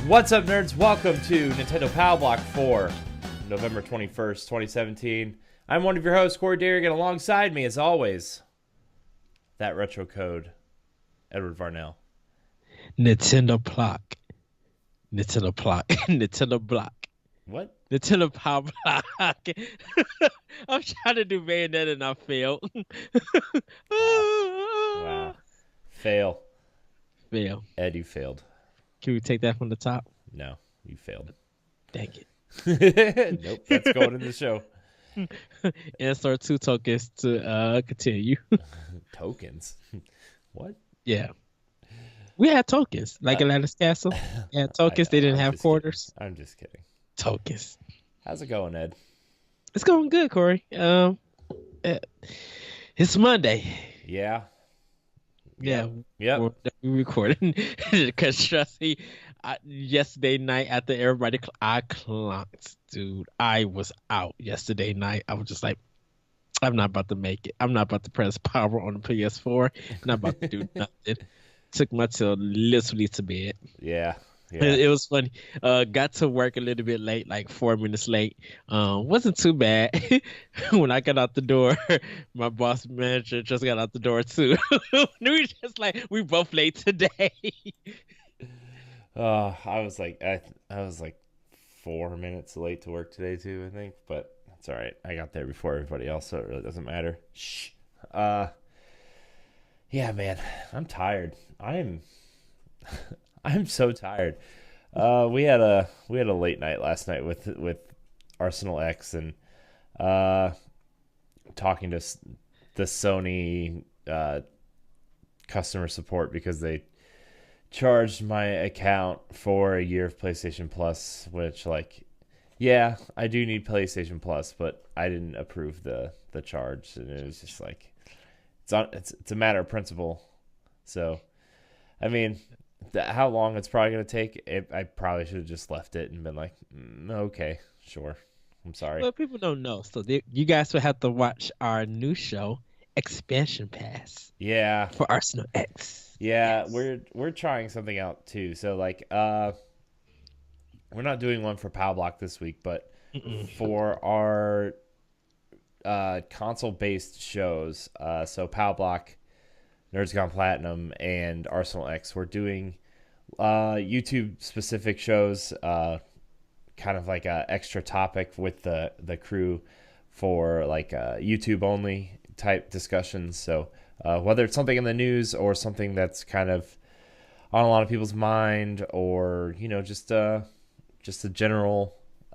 What's up, nerds? Welcome to Nintendo Pow Block for November 21st, 2017. I'm one of your hosts, Corey Dirrig, and alongside me, as always, that retro code, Edward Varnell. Nintendo Block. Nintendo Block. Nintendo Block. What? Nintendo Pow Block. I'm trying to do Bayonetta and I failed. Wow. Fail. Fail. Ed, you failed. Can we take that from the top? No, you failed. Dang it. Nope, that's going in the show. Insert 2 tokens to continue. Tokens? What? Yeah. We had tokens, like Atlantis Castle. Yeah, tokens. They didn't have quarters. I'm just kidding. Tokens. How's it going, Ed? It's going good, Corey. It's Monday. Yeah. Yeah. Yep. We recording because trust me, yesterday night after everybody, I clunked, dude. I was out yesterday night. I was just like, I'm not about to make it. I'm not about to press power on the PS4. I'm not about to do nothing. Took my till literally to bed. Yeah. It was funny. Got to work a little bit late, like 4 minutes late. Wasn't too bad. When I got out the door, my boss manager just got out the door too. we both late today. I was like 4 minutes late to work today too, I think, but it's all right. I got there before everybody else, so it really doesn't matter. Shh. Yeah, man, I'm tired. I'm so tired. We had a late night last night with Arsenal X and talking to the Sony customer support because they charged my account for a year of PlayStation Plus, which, like, yeah, I do need PlayStation Plus, but I didn't approve the charge, and it was just like it's a matter of principle. So, I mean, how long it's probably going to take, I probably should have just left it and been like, okay, sure. I'm sorry. Well, people don't know. So you guys will have to watch our new show, Expansion Pass. Yeah. For Arsenal X. Yeah, yes. We're trying something out too. So, like, we're not doing one for Pow Block this week, but for our console-based shows, so Pow Block, Nerds Gone Platinum, and Arsenal X, we're doing YouTube-specific shows, kind of like a extra topic with the crew for like YouTube-only type discussions. So whether it's something in the news or something that's kind of on a lot of people's mind, or just a general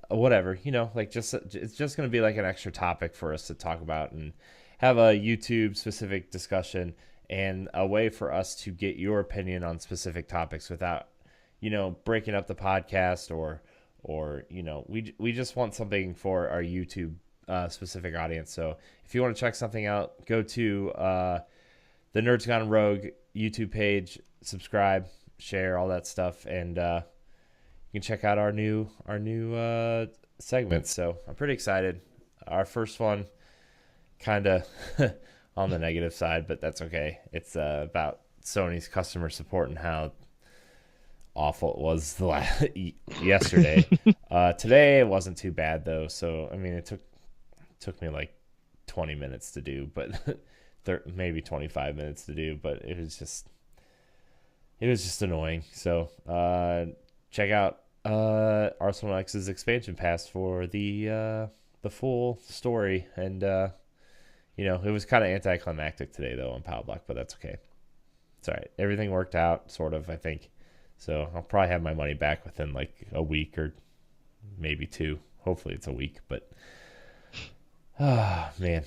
whatever, like it's just going to be like an extra topic for us to talk about and have a YouTube-specific discussion. And a way for us to get your opinion on specific topics without, breaking up the podcast or we just want something for our YouTube specific audience. So if you want to check something out, go to the Nerds Gone Rogue YouTube page, subscribe, share, all that stuff, and you can check out our new segments. So I'm pretty excited. Our first one, kind of. On the negative side, but that's okay. It's about Sony's customer support and how awful it was yesterday. Today it wasn't too bad though. So I mean, it took me like 20 minutes to do, but maybe 25 minutes to do. But it was just annoying. So check out Arsenal X's expansion pass for the full story. And it was kind of anticlimactic today, though, on Pow Block, but that's okay. It's all right. Everything worked out, sort of, I think. So I'll probably have my money back within, like, a week or maybe 2. Hopefully it's a week, but... man.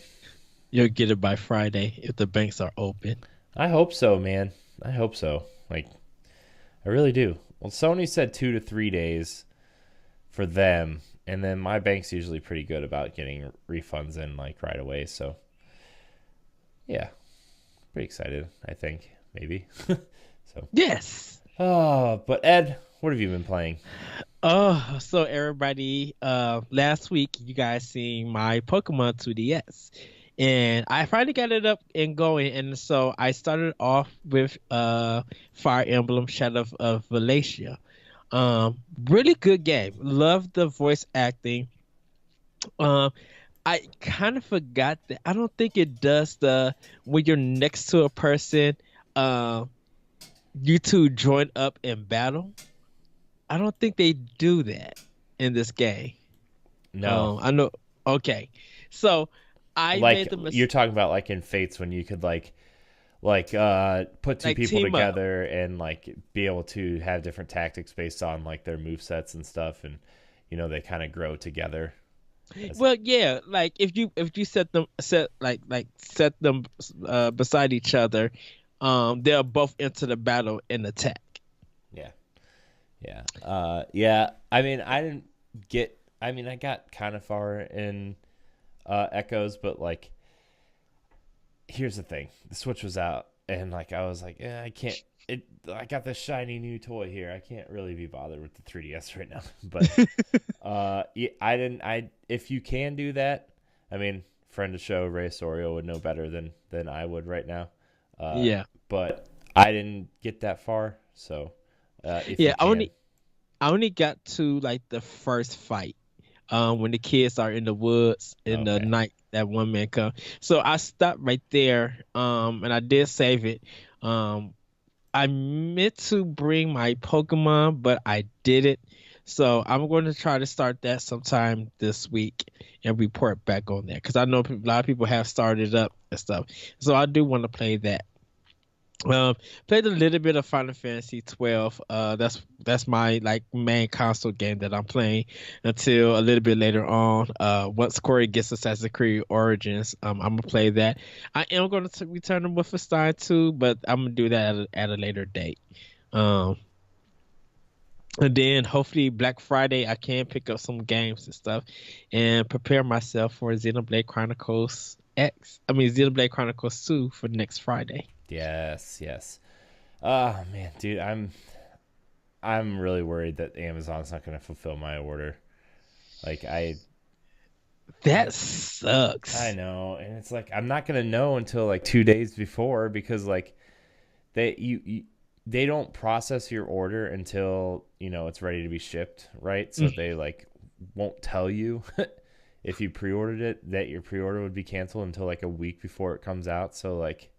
You'll get it by Friday if the banks are open. I hope so, man. I hope so. Like, I really do. Well, Sony said 2 to 3 days for them, and then my bank's usually pretty good about getting refunds in, like, right away, so... Yeah, pretty excited, I think, maybe. So yes. But Ed, what have you been playing? So everybody, last week you guys seen my Pokemon 2DS, and I finally got it up and going. And so I started off with Fire Emblem Shadow of Valencia. Really good game. Love the voice acting. Um, I kind of forgot that I don't think it does the when you're next to a person, um, you two join up in battle. I don't think they do that in this game. No, I know. Okay, so I like made the you're mis talking about like in Fates when you could put two like people team up. together and like be able to have different tactics based on like their move sets and stuff, and they kind of grow together. As, Well, yeah, like if you set them beside each other, they'll both enter the battle and attack. yeah, yeah, yeah. I mean, I didn't get. I mean, I got kind of far in Echoes, but like, here's the thing: the Switch was out, and like I was like, I can't. I got this shiny new toy here. I can't really be bothered with the 3DS right now. But yeah, I didn't. I if you can do that, I mean, friend of show Ray Sorio would know better than I would right now. Uh, Yeah, but I didn't get that far. So if you yeah. can, I only got to like the first fight. When the kids are in the woods in the okay, night that one man come. So I stopped right there. And I did save it. Um, I meant to bring my Pokemon, but I didn't. So I'm going to try to start that sometime this week and report back on that because I know a lot of people have started up and stuff. So I do want to play that. Played a little bit of Final Fantasy 12. That's my like main console game that I'm playing until a little bit later on. Once Corey gets Assassin's Creed Origins, I'm gonna play that. I am gonna return to Wolfenstein 2, but I'm gonna do that at a later date. Um, and then hopefully Black Friday I can pick up some games and stuff, and prepare myself for Xenoblade Chronicles X. I mean Xenoblade Chronicles 2 for next Friday. yes, yes. Oh man, dude, I'm really worried that Amazon's not going to fulfill my order. Like I That I sucks. know, and it's like I'm not gonna know until like 2 days before because like you they don't process your order until it's ready to be shipped, right? So they like won't tell you if you pre-ordered it that your pre-order would be canceled until like a week before it comes out. So like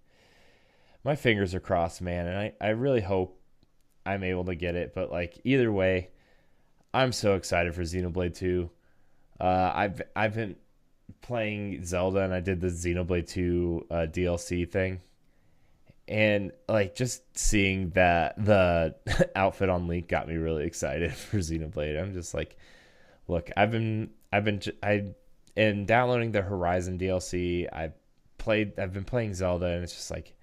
my fingers are crossed, man, and I really hope I'm able to get it. But like either way, I'm so excited for Xenoblade 2. I've been playing Zelda and I did the Xenoblade 2 DLC thing. And like just seeing that the outfit on Link got me really excited for Xenoblade. I'm just like, look, I in downloading the Horizon DLC. I've been playing Zelda and it's just like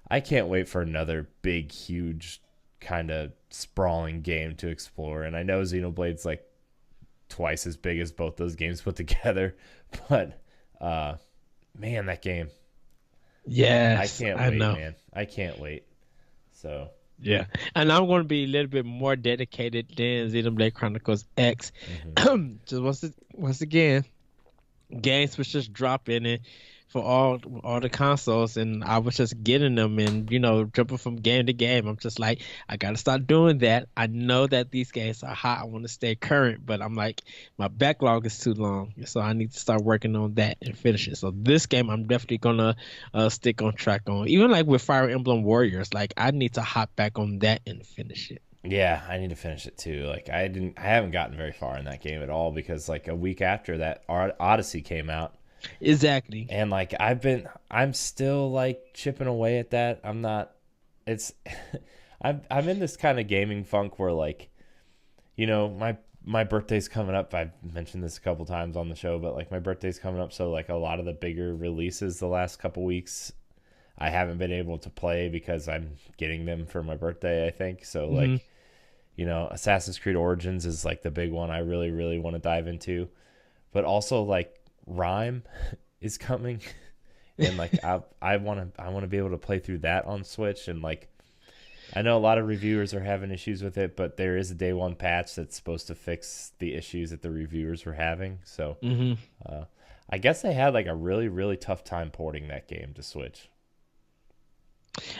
I can't wait for another big huge kind of sprawling game to explore. And I know Xenoblade's like twice as big as both those games put together. But uh, man, that game, I Yes, can't I wait, know. man. I can't wait. So, Yeah, and I'm going to be a little bit more dedicated than Xenoblade Chronicles X. mhm. Just once again, games was just dropping it for all the consoles, and I was just getting them and jumping from game to game. I'm just like, I gotta start doing that. I know that these games are hot. I want to stay current, but I'm like, my backlog is too long, so I need to start working on that and finish it. So this game, I'm definitely gonna stick on track on. Even like with Fire Emblem Warriors, like I need to hop back on that and finish it. Yeah, I need to finish it too. Like I haven't gotten very far in that game at all because like a week after that Odyssey came out, Exactly. and like I'm still like chipping away at that. I'm not. It's I'm in this kind of gaming funk where like my birthday's coming up. I've mentioned this a couple times on the show, but like my birthday's coming up, so like a lot of the bigger releases the last couple weeks I haven't been able to play because I'm getting them for my birthday, I think. So Hmm. like, Assassin's Creed Origins is like the big one I really really want to dive into. But also like Rhyme is coming and like I want to be able to play through that on Switch. And like I know a lot of reviewers are having issues with it, but there is a day one patch that's supposed to fix the issues that the reviewers were having. So Hmm. uh, I guess they had like a really, really tough time porting that game to Switch.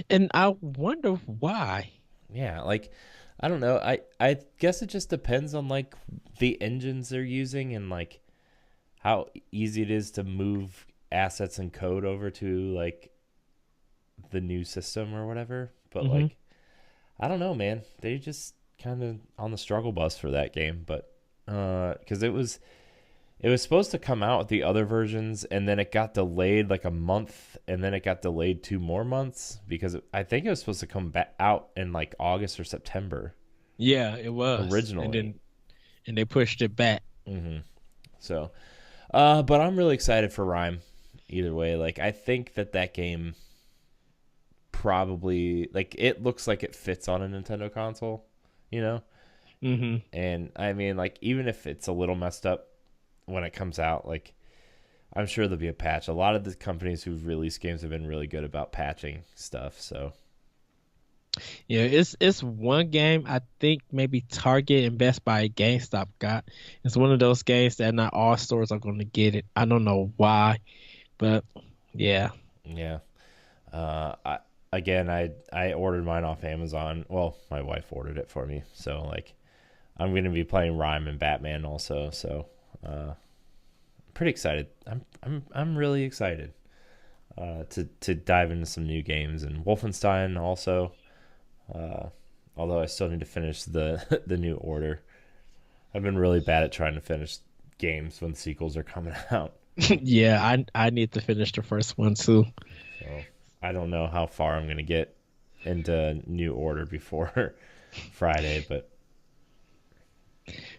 And I wonder why. Yeah, like I don't know. I guess it just depends on like the engines they're using and like how easy it is to move assets and code over to like the new system or whatever. But Hmm. like I don't know, man. They just kind of on the struggle bus for that game, but because it was supposed to come out with the other versions, and then it got delayed like a month, and then it got delayed 2 more months because I think it was supposed to come back out in like August or September Yeah, it was, and originally. then they pushed it back. hmm So, but I'm really excited for Rhyme. Either way, like I think that game probably like it looks like it fits on a Nintendo console, you know. Hmm. And I mean, like even if it's a little messed up when it comes out, like I'm sure there'll be a patch. A lot of the companies who've released games have been really good about patching stuff. So Yeah, it's one game I think maybe Target and Best Buy, GameStop got. It's one of those games that not all stores are going to get it. I don't know why, but yeah. yeah, I again I ordered mine off Amazon. Well, my wife ordered it for me. So like I'm gonna be playing Rhyme and Batman also. So pretty excited. I'm really excited to dive into some new games and Wolfenstein also. Uh, Although I still need to finish the the new order. I've been really bad at trying to finish games when sequels are coming out. Yeah, I need to finish the first one too. So I don't know how far I'm gonna get into new order before Friday, but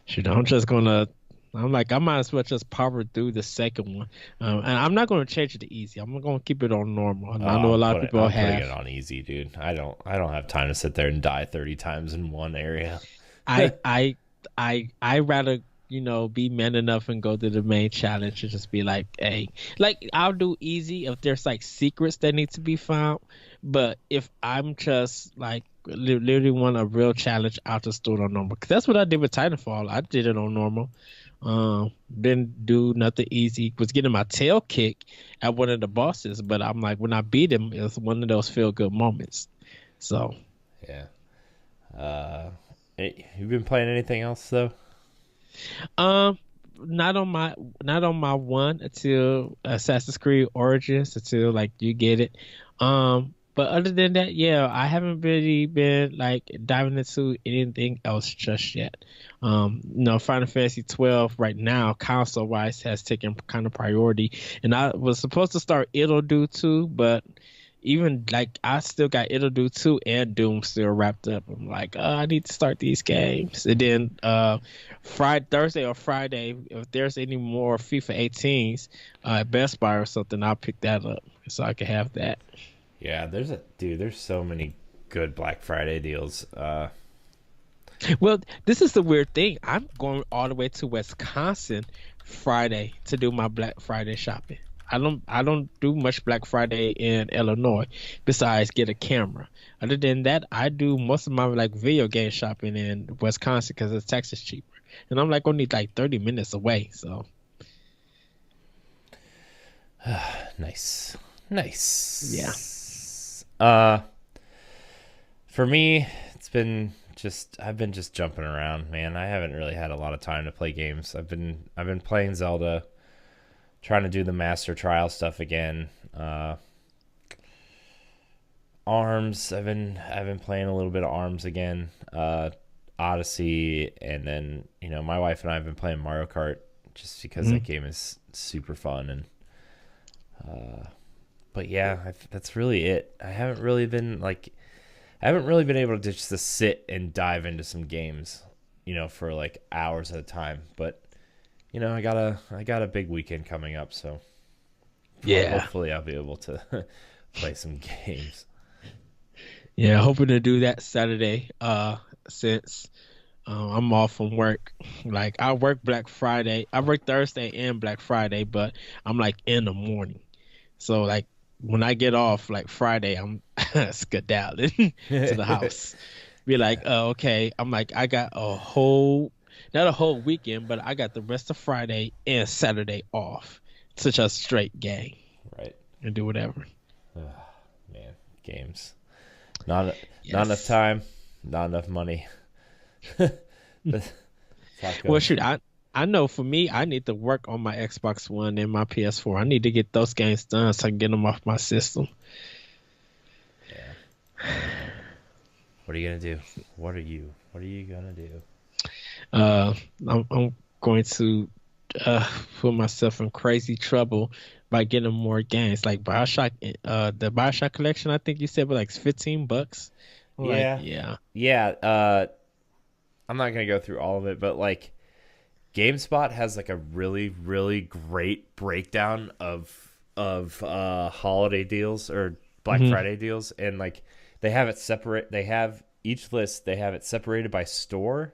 Shoot, I'm like, I might as well just power through the second one. And I'm not gonna change it to easy. I'm gonna keep it on normal. And I know a lot of people I'm putting have. it on easy, dude. I don't have time to sit there and die 30 times in one area. I I I rather, be man enough and go to the main challenge and just be like, hey, like I'll do easy if there's like secrets that need to be found. But if I'm just like literally want a real challenge, I'll just do it on normal. 'Cause that's what I did with Titanfall. I did it on normal. Didn't do nothing easy. Was getting my tail kicked at one of the bosses, but I'm like, when I beat him, it was one of those feel good moments. So. Yeah. Uh, you've been playing anything else though? Um, not on my one until Assassin's Creed Origins until like you get it. But other than that, yeah, I haven't really been like diving into anything else just yet. Final Fantasy 12 right now, console wise, has taken kind of priority, and I was supposed to start It'll Do too, but even like I still got It'll Do 2 and Doom still wrapped up. I'm like, I need to start these games. And then Friday, Thursday or Friday, if there's any more FIFA 18s at Best Buy or something, I'll pick that up so I can have that. Yeah, there's so many good Black Friday deals. Well, this is the weird thing. I'm going all the way to Wisconsin Friday to do my Black Friday shopping. I don't do much Black Friday in Illinois besides get a camera. Other than that, I do most of my like video game shopping in Wisconsin because it's taxes cheaper. And I'm like only like 30 minutes away. So Nice. yeah. Nice. For me, I've been just jumping around, man. I haven't really had a lot of time to play games. I've been playing Zelda, trying to do the master trial stuff again. Arms, I've been playing a little bit of Arms again. Odyssey, and then my wife and I have been playing Mario Kart just because that Mhm. game is super fun. And but yeah, that's really it. I haven't really been able to just to sit and dive into some games, for like hours at a time. But I got a big weekend coming up, so Yeah. hopefully I'll be able to play some games. Yeah, hoping to do that Saturday. Since I'm off from work. Like I work Black Friday. I work Thursday and Black Friday, but I'm like in the morning. So like when I get off like Friday, I'm skedaddling to the house. Be like, oh, okay. I'm like, I got not a whole weekend, but I got the rest of Friday and Saturday off to just straight game Right. and do whatever. Man, games. Not enough Yes. time, not enough money. That's how it Well, goes. shoot, I know for me, I need to work on my Xbox One and my PS4. I need to get those games done so I can get them off my system. Yeah. What are you gonna do? What are you gonna do? Uh, I'm going to put myself in crazy trouble by getting more games like Bioshock. The Bioshock collection, I think you said was like $15. I'm like, Yeah. yeah. Yeah. I'm not gonna go through all of it, but like GameSpot has like a really, really great breakdown of holiday deals or Black Hmm. Friday deals, and like they have it separate. They have each list. They have it separated by store,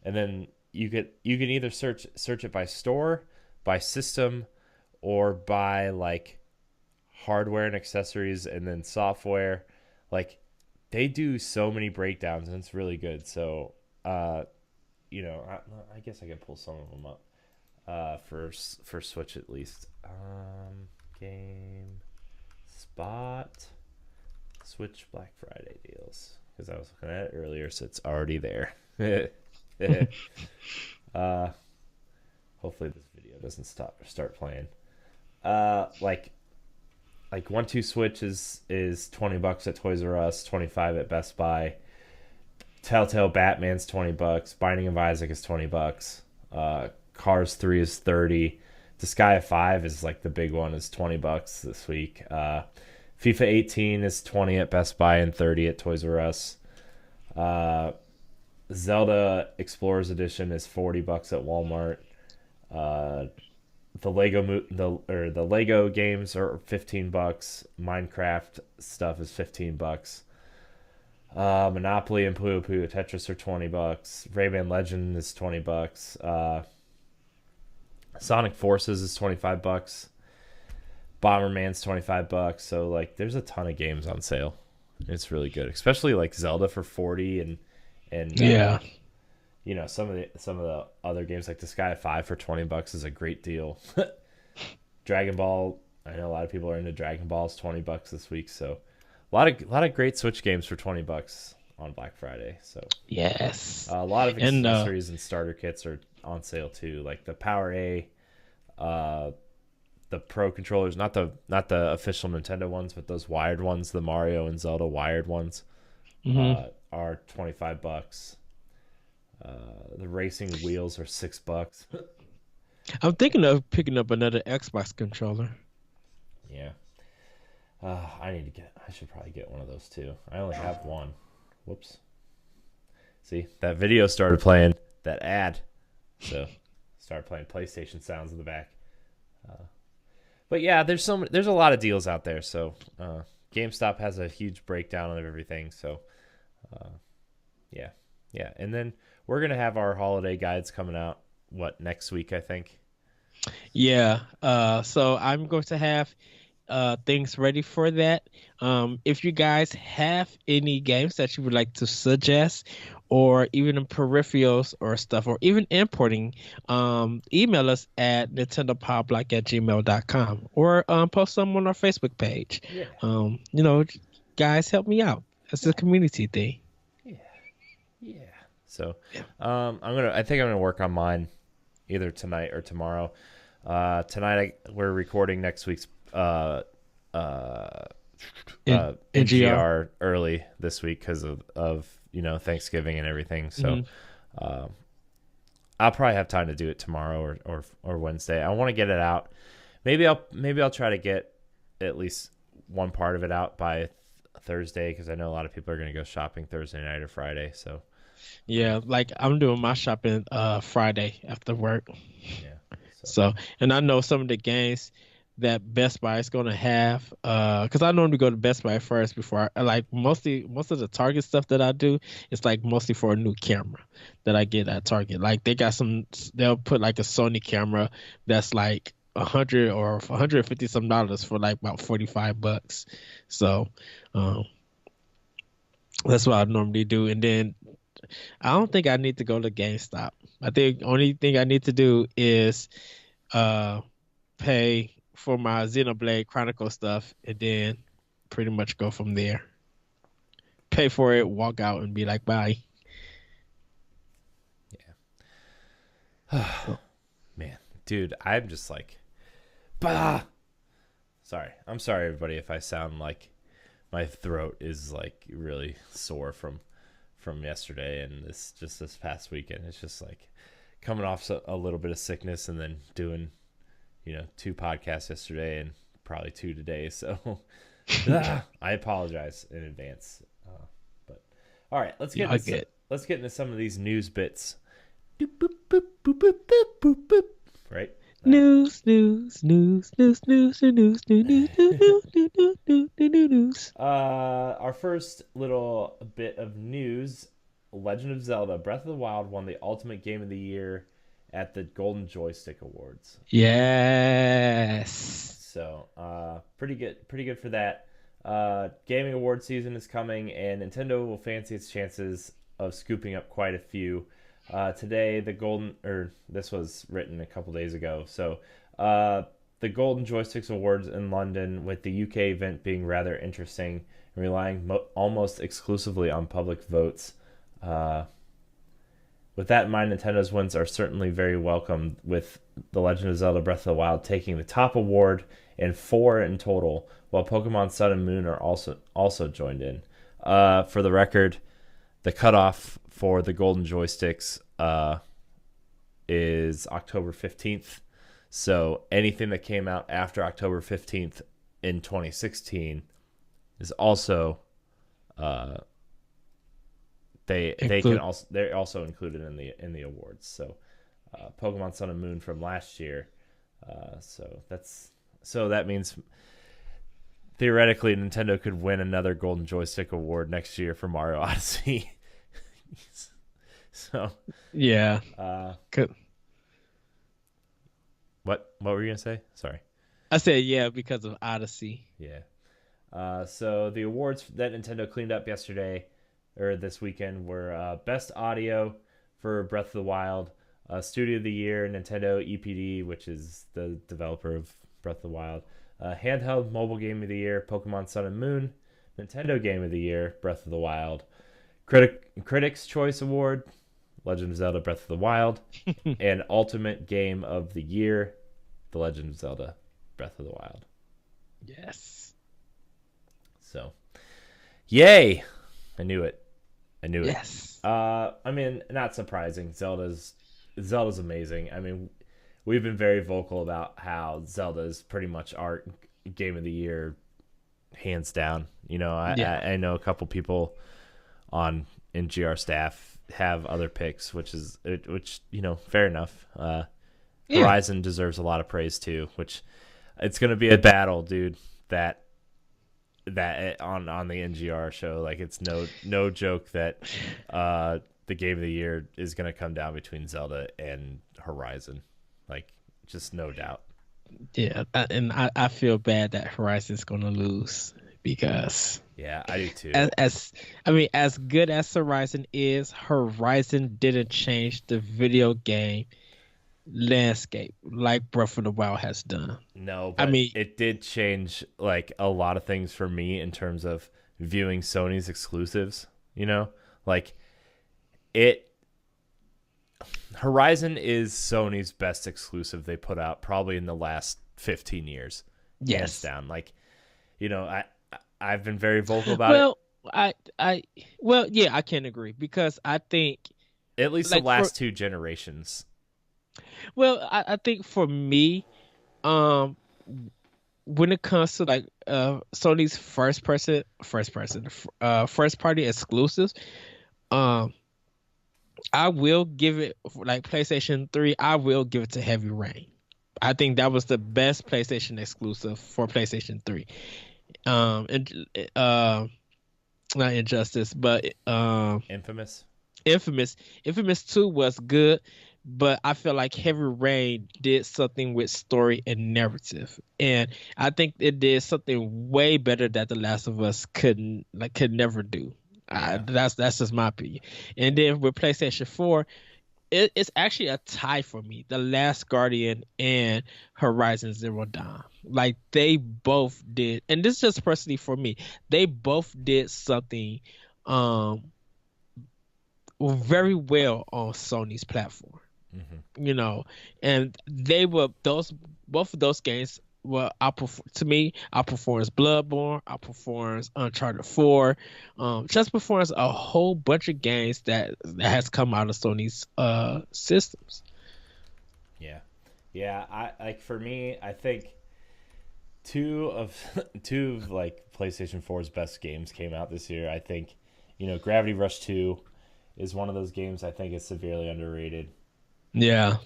and then you can either search it by store, by system, or by like hardware and accessories, and then software. Like they do so many breakdowns, and it's really good. So uh, I guess I could pull some of them up for Switch at least. Game Spot Switch Black Friday deals because I was looking at it earlier, so it's already there. uh, Hopefully this video doesn't start playing. Like 1-2 Switch is $20 at Toys R Us, 25 at Best Buy. Telltale Batman's $20. Binding of Isaac is $20. Cars 3 is 30. Disgaea 5 is like the big one, is $20 this week. FIFA 18 is 20 at Best Buy and 30 at Toys R Us. Zelda Explorers Edition is $40 at Walmart. Uh, the Lego games are $15. Minecraft stuff is $15. Monopoly and Puyo Puyo Tetris are $20. Rayman Legend is $20. Sonic Forces is $25. Bomberman's $25. So like, there's a ton of games on sale. It's really good, especially like Zelda for 40 and Yeah. some of the other games like Disgaea 5 for $20 is a great deal. Dragon Ball, I know a lot of people are into Dragon Balls, $20 this week. So a lot of great Switch games for $20 on Black Friday. So Yes. a lot of And accessories and starter kits are on sale too, like the Power A, uh, the Pro controllers, not the official Nintendo ones, but those wired ones, the Mario and Zelda wired ones, mhm. are $25. The racing wheels are $6. I'm thinking of picking up another Xbox controller. Yeah. I should probably get one of those too. I only have one. Whoops. See, that video started playing, that ad. So, started playing PlayStation sounds in the back. But yeah, there's a lot of deals out there. So, GameStop has a huge breakdown of everything. So, yeah. Yeah. And then we're going to have our holiday guides coming out, next week, I think. Yeah. So I'm going to have things ready for that. If you guys have any games that you would like to suggest, or even in peripherals or stuff, or even importing, email us at nintendopowblock@gmail.com, or post them on our Facebook page. Yeah. You know, guys, help me out. It's a community thing. Yeah. Yeah. So, I think I'm gonna work on mine either tonight or tomorrow. Tonight we're recording next week's NGR. NGR early this week because of Thanksgiving and everything. So, I'll probably have time to do it tomorrow or Wednesday. I want to get it out. Maybe I'll try to get at least one part of it out by Thursday, because I know a lot of people are going to go shopping Thursday night or Friday. So Yeah, like I'm doing my shopping Friday after work. yeah. So, and I know some of the games that Best Buy is gonna have, because I normally go to Best Buy first before like most of the Target stuff that I do, it's like mostly for a new camera that I get at Target. Like they'll put like a Sony camera that's like 100 or 150 some dollars for like about $45. So, um, that's what I normally do. And then I don't think I need to go to GameStop. I think only thing I need to do is uh pay for my Xenoblade Chronicle stuff, and then pretty much go from there. Pay for it, walk out, and be like, bye. So Man, dude, I'm just like, bah. Sorry, I'm sorry, everybody, if I sound like my throat is like really sore from yesterday and this past weekend. It's just like coming off a little bit of sickness and then doing 2 podcasts yesterday and probably 2 today. So I apologize in advance. But all right, let's get into some of these news bits. Doop, boop, boop, boop, boop, boop, boop, boop. Right. news, news, news, news, news, news, news, news, news, news, news, news. Our first little bit of news: Legend of Zelda: Breath of the Wild won the Ultimate Game of the Year at the Golden Joystick Awards. Yes. So, pretty good for that. Gaming award season is coming, and Nintendo will fancy its chances of scooping up quite a few. Today, this was written a couple days ago. So, the Golden Joysticks Awards in London, with the UK event being rather interesting and relying almost exclusively on public votes. With that in mind, Nintendo's wins are certainly very welcome, with The Legend of Zelda Breath of the Wild taking the top award and 4 in total, while Pokemon Sun and Moon are also joined in. For the record, the cutoff for the Golden Joysticks is October 15th. So anything that came out after October 15th in 2016 is also they're also included in the awards. So Pokemon Sun and Moon from last year. So that means theoretically Nintendo could win another Golden Joystick Award next year for Mario Odyssey. So Yeah. What were you gonna say? Sorry. I said yeah because of Odyssey. Yeah. So the awards that Nintendo cleaned up this weekend were Best Audio for Breath of the Wild, Studio of the Year, Nintendo EPD, which is the developer of Breath of the Wild, Handheld Mobile Game of the Year, Pokemon Sun and Moon, Nintendo Game of the Year, Breath of the Wild, Critics' Choice Award, Legend of Zelda Breath of the Wild, and Ultimate Game of the Year, The Legend of Zelda Breath of the Wild. Yes. So, yay! I knew it. Yes. I mean, not surprising. Zelda's amazing. I mean, we've been very vocal about how Zelda is pretty much our game of the year, hands down. I know a couple people on NGR staff have other picks, which fair enough. Horizon deserves a lot of praise too, which it's going to be a battle, dude. That on the NGR show, like, it's no joke that the game of the year is going to come down between Zelda and Horizon, like, just no doubt. Yeah, and I feel bad that Horizon's gonna lose because yeah, I do too. As good as Horizon is, Horizon didn't change the video game landscape like Breath of the Wild has done. No, but it did change like a lot of things for me in terms of viewing Sony's exclusives. Like Horizon is Sony's best exclusive they put out probably in the last 15 years. Yes, hands down. Like, I've been very vocal about it. I can agree because I think at least the last 2 generations. Well, I think for me, when it comes to like Sony's first party exclusives, I will give it, like PlayStation 3, I will give it to Heavy Rain. I think that was the best PlayStation exclusive for PlayStation 3. Not Injustice, but Infamous 2 was good, but I feel like Heavy Rain did something with story and narrative, and I think it did something way better that The Last of Us could never do. That's just my opinion. And then with PlayStation 4, it's actually a tie for me. The Last Guardian and Horizon Zero Dawn, like, they both did, and this is just personally for me, they both did something very well on Sony's platform. you know, and they were those both of those games were outperform to me outperforms Bloodborne, outperforms Uncharted 4, just performs a whole bunch of games that has come out of Sony's systems. Yeah. Yeah, I like for me, I think two of two of like PlayStation 4's best games came out this year. I think, Gravity Rush 2 is one of those games I think is severely underrated. Yeah,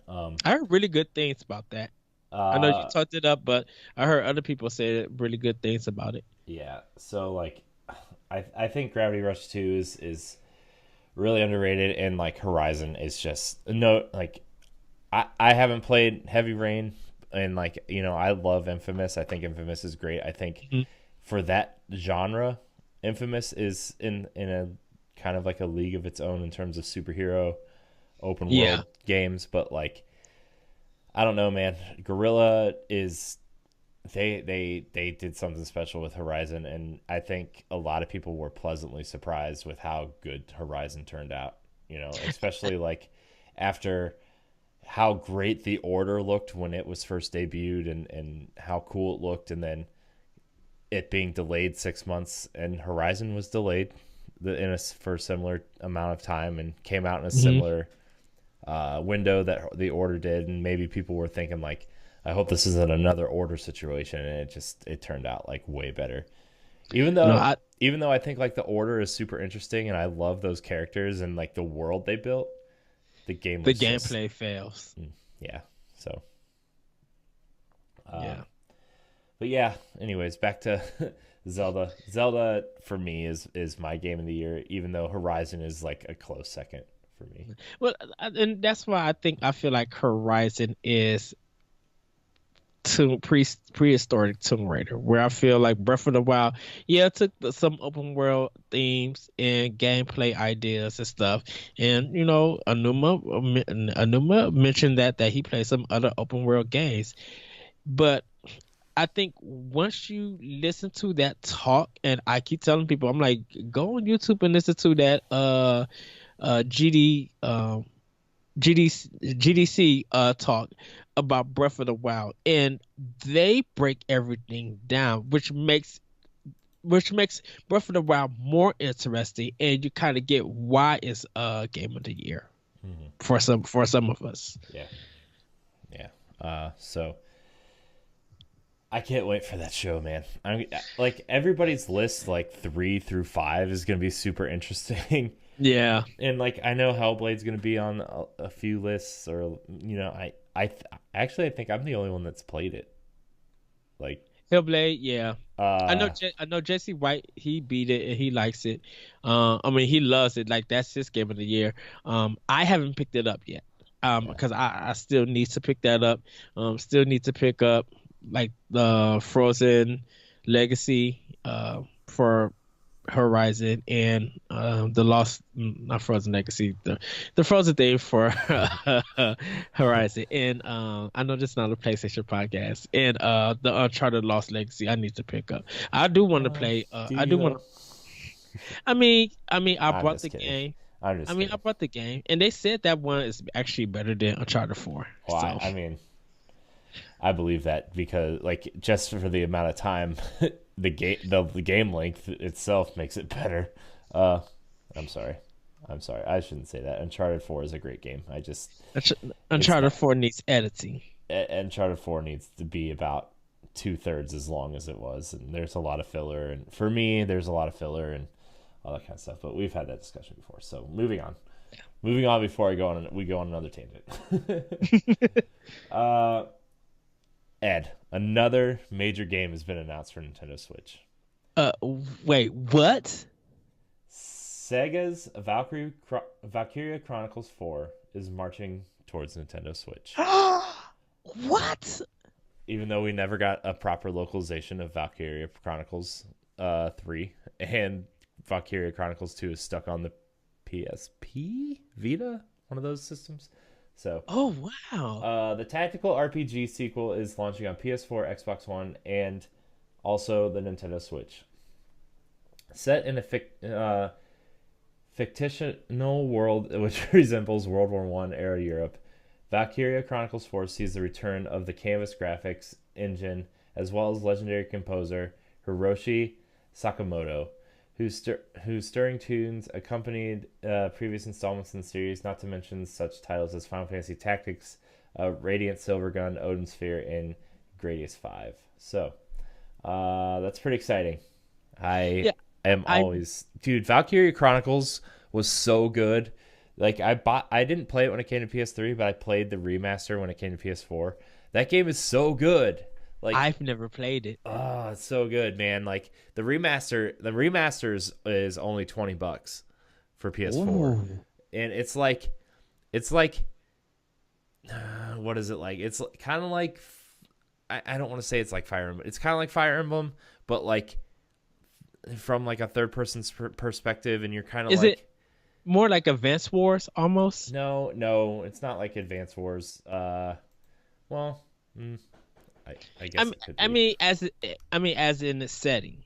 Um I heard really good things about that. I know you uh talked it up, but I heard other people say really good things about it. yeah, so like I think Gravity Rush 2 is really underrated, and like Horizon is just no like I haven't played Heavy Rain, and like I love Infamous. I think Infamous is great. I think Mhm. for that genre, Infamous is in a kind of like a league of its own in terms of superhero open Yeah. world games. But like I don't know, man. Gorilla is they did something special with Horizon, and I think a lot of people were pleasantly surprised with how good Horizon turned out. Especially like after how great the Order looked when it was first debuted, and how cool it looked, and then it being delayed 6 months, and Horizon was delayed for a similar amount of time and came out in a Hmm. similar window that the Order did, and maybe people were thinking like, I hope this isn't another Order situation, and it turned out like way better. Even No, though I even though I think like the Order is super interesting, and I love those characters and like the world they built, the game the was just gameplay fails. yeah. So, Yeah. but yeah. Anyways, back to Zelda. Zelda for me is my game of the year, even though Horizon is like a close second for me. Well, and that's why I feel like Horizon is prehistoric Tomb Raider, where I feel like Breath of the Wild, yeah, it took some open world themes and gameplay ideas and stuff. And Anuma mentioned that he played some other open world games, but I think once you listen to that talk, and I keep telling people, I'm like, go on YouTube and listen to that GD GDC talk about Breath of the Wild, and they break everything down, which makes Breath of the Wild more interesting, and you kind of get why it's game of the year Mm-hmm. for some of us. Yeah, yeah. So I can't wait for that show, man. I'm like everybody's list, like 3 through 5, is gonna be super interesting. Yeah, And like I know Hellblade's gonna be on a few lists, or actually I think I'm the only one that's played it. Like, Hellblade. Yeah, I know. uh, I know Jesse White. He beat it and he likes it. I mean, he loves it. Like that's his game of the year. I haven't picked it up yet. yeah, Because I still need to pick that up. Still need to pick up like the Frozen Legacy. For Horizon and the Lost, not Frozen Legacy, the Frozen thing for Horizon. And I know this is not a PlayStation podcast. And the Uncharted Lost Legacy I need to pick up. I do want to play. do I you do want though? to. I mean, I I'm brought just the kidding. game. I'm I just mean, I kidding. brought the game, and they said that one is actually better than Uncharted 4. Well, So I mean, I believe that because like just for the amount of time, the game length itself makes it better. Uh, I'm sorry. I'm sorry. I shouldn't say that. Uncharted 4 is a great game. Unch- It's Uncharted not. 4 needs editing. Uncharted 4 needs to be about 2/3 as long as it was, and there's a lot of filler. And for me, there's a lot of filler and all that kind of stuff. But we've had that discussion before. So moving on. Moving on before we go on another tangent. uh, Ed, another major game has been announced for Nintendo Switch. Uh, Wait, what? Sega's Valkyria Chronicles 4 is marching towards Nintendo Switch. What? Even though we never got a proper localization of Valkyria Chronicles 3, and Valkyria Chronicles 2 is stuck on the PSP Vita, one of those systems. So, Oh, wow. the tactical RPG sequel is launching on PS4, Xbox One, and also the Nintendo Switch. Set in a fictional world which resembles World War One era Europe. Valkyria Chronicles 4 sees the return of the Canvas graphics engine as well as legendary composer Hiroshi Sakamoto, whose stirring tunes accompanied previous installments in the series, not to mention such titles as Final Fantasy Tactics, Radiant Silvergun, Odin Sphere, and Gradius 5. So, that's pretty exciting. I Yeah, am I always... Dude, Valkyria Chronicles was so good. Like, I didn't play it when it came to PS3, but I played the remaster when it came to PS4. That game is so good. Like, I've never played it. oh, it's so good, man. Like the remasters is only $20 for PS4. Ooh. And it's like what is it like? It's kind of like I don't want to say it's like Fire Emblem. It's kind of like Fire Emblem, but like from like a third person's perspective, and you're kind of Is like it more like Advance Wars almost? no, it's not like Advance Wars. Well, I I guess mean, it could I be. mean as as in the setting.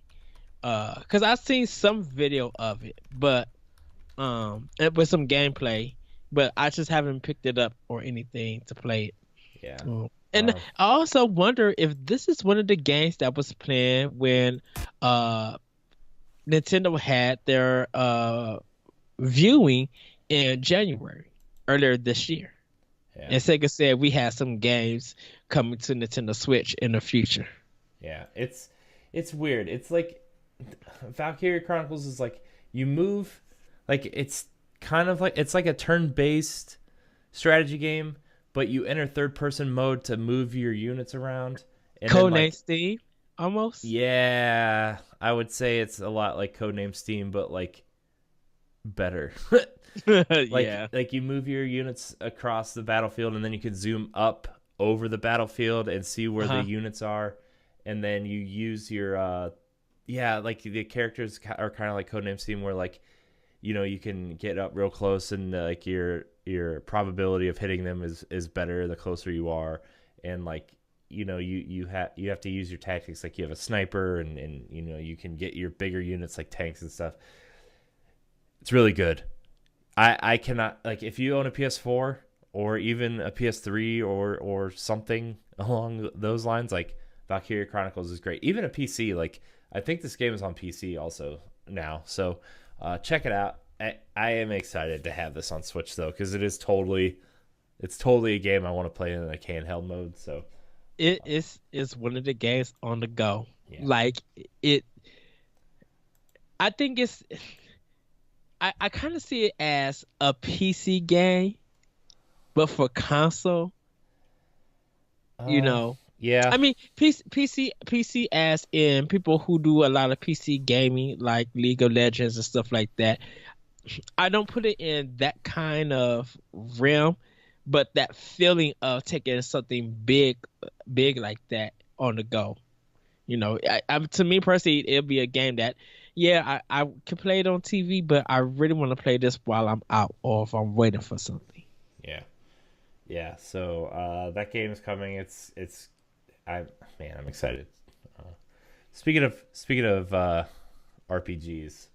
Cuz I've seen some video of it, but with some gameplay, but I just haven't picked it up or anything to play it. Yeah. And Um, I also wonder if this is one of the games that was planned when uh Nintendo had their viewing in January earlier this year. yeah. And Sega said we had some games coming to Nintendo Switch in the future. Yeah, it's weird. It's like Valkyria Chronicles is like you move like it's kind of like it's like a turn-based strategy game, but you enter third-person mode to move your units around and then Codename like Steam, almost. yeah, I would say it's a lot like Codename Steam but like better. Yeah. Like you move your units across the battlefield and then you can zoom up over the battlefield and see where the Uh-huh. units are, and then you use your yeah, like the characters are kind of like Codename Steam where like you can get up real close and like your probability of hitting them is better the closer you are, and like you have to use your tactics like you have a sniper, and you can get your bigger units like tanks and stuff. It's really good. I cannot, like, if you own a PS4 or even a PS3 or something along those lines, like Valkyria Chronicles is great. Even a PC, like I think this game is on PC also now, so check it out. I am excited to have this on Switch though, because it's totally a game I want to play in a handheld mode. So It is one of the games on the go. yeah, Like it I think I kind of see it as a PC game, but for console, you uh, know. yeah, I mean, PC as in people who do a lot of PC gaming, like League of Legends and stuff like that. I don't put it in that kind of realm, but that feeling of taking something big like that on the go. To me personally, it'll be a game that, yeah, I can play it on TV, but I really want to play this while I'm out or if I'm waiting for something. yeah, yeah. So that game is coming. I man, I'm excited. Uh, speaking of RPGs,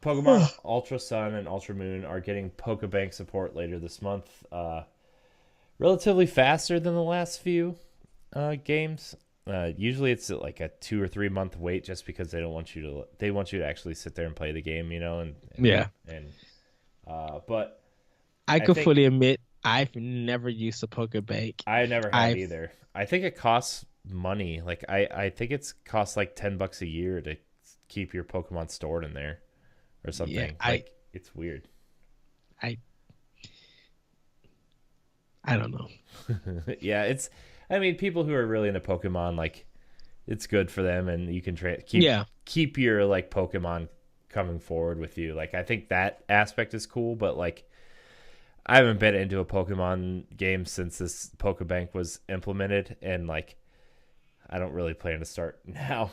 Pokemon Ultra Sun and Ultra Moon are getting Pokebank support later this month. Relatively faster than the last few games. Usually it's like a 2 or 3 month wait, just because they want you to actually sit there and play the game, and Yeah, but I I could think fully admit I've never used a Pokebank. I never have I've either. I think it costs money. Like I think it's costs like $10 a year to keep your Pokemon stored in there or yeah, something. Like it's weird. I I don't know. Yeah, it's. I mean, people who are really into Pokemon, like, it's good for them, and you can keep Yeah, keep your like Pokemon coming forward with you. Like, I think that aspect is cool, but like, I haven't been into a Pokemon game since this Pokebank was implemented, and like, I don't really plan to start now,